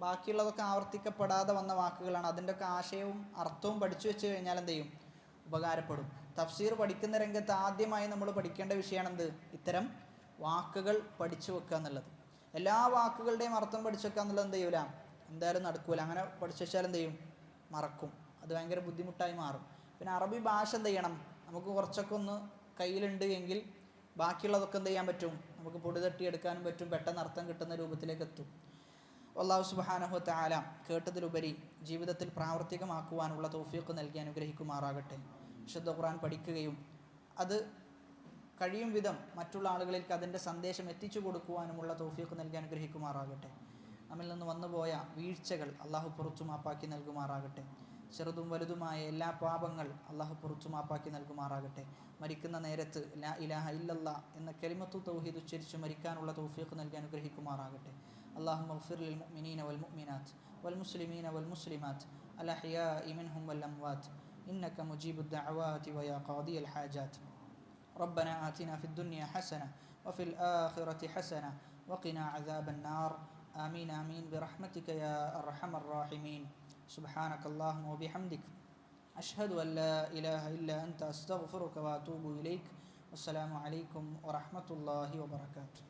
ബാക്കിയുള്ളതൊക്കെ ആവർത്തിക്കപ്പെടാതെ വന്ന വാക്കുകളാണ്. അതിൻ്റെയൊക്കെ ആശയവും അർത്ഥവും പഠിച്ചു വെച്ച് കഴിഞ്ഞാൽ എന്ത് ചെയ്യും, ഉപകാരപ്പെടും. തഫ്സീർ പഠിക്കുന്ന രംഗത്ത് ആദ്യമായി നമ്മൾ പഠിക്കേണ്ട വിഷയമാണ് എന്ത്, ഇത്തരം വാക്കുകൾ പഠിച്ചു വെക്കുക എന്നുള്ളത്. എല്ലാ വാക്കുകളുടെയും അർത്ഥം പഠിച്ചു വെക്കുക എന്നുള്ളത് എന്ത് ചെയ്യൂല, എന്തായാലും നടക്കൂല. അങ്ങനെ പഠിച്ചു വെച്ചാൽ എന്ത് ചെയ്യും, മറക്കും. അത് ഭയങ്കര ബുദ്ധിമുട്ടായി മാറും. പിന്നെ അറബി ഭാഷ എന്ത് ചെയ്യണം, നമുക്ക് കുറച്ചൊക്കെ ഒന്ന് കയ്യിലുണ്ട് എങ്കിൽ ബാക്കിയുള്ളതൊക്കെ എന്ത് ചെയ്യാൻ പറ്റും, നമുക്ക് പൊടി തട്ടിയെടുക്കാനും പറ്റും. പെട്ടെന്ന് അർത്ഥം കിട്ടുന്ന രൂപത്തിലേക്ക് എത്തും. അല്ലാഹു സുബ്ഹാനഹു വതആല കേട്ടതിലുപരി ജീവിതത്തിൽ പ്രാവർത്തികമാക്കുവാനുള്ള തൗഫീഖ് നൽകി അനുഗ്രഹിക്കുമാറാകട്ടെ. വിശുദ്ധ ഖുർആൻ പഠിക്കുകയും അത് കഴിയും വിധം മറ്റുള്ള ആളുകളിലേക്ക് അതിൻ്റെ സന്ദേശം എത്തിച്ചു കൊടുക്കുവാനുമുള്ള തൗഫീഖ് നൽകി അനുഗ്രഹിക്കുമാറാകട്ടെ. നമ്മിൽ നിന്ന് വന്നുപോയ വീഴ്ചകൾ അള്ളാഹു പുറത്തു മാപ്പാക്കി നൽകുമാറാകട്ടെ. ചെറുതും വലുതുമായ എല്ലാ പാപങ്ങൾ അള്ളാഹു പുറത്തു മാപ്പാക്കി നൽകുമാറാകട്ടെ. മരിക്കുന്ന നേരത്ത് ലാ ഇലാഹ ഇല്ലല്ലാ എന്ന കലിമത്തു തൗഹീദ് ഉച്ചരിച്ച് മരിക്കാനുള്ള തൗഫീഖ് നൽകി അനുഗ്രഹിക്കുമാറാകട്ടെ. اللهم اغفر للمؤمنين والمؤمنات والمسلمين والمسلمات الأحياء منهم والأموات إنك مجيب الدعوات ويا قاضي الحاجات. ربنا آتنا في الدنيا حسنة وفي الآخرة حسنة وقنا عذاب النار. آمين آمين برحمتك يا أرحم الراحمين. سبحانك اللهم وبحمدك أشهد أن لا إله إلا أنت أستغفرك وأتوب إليك. والسلام عليكم ورحمة الله وبركاته.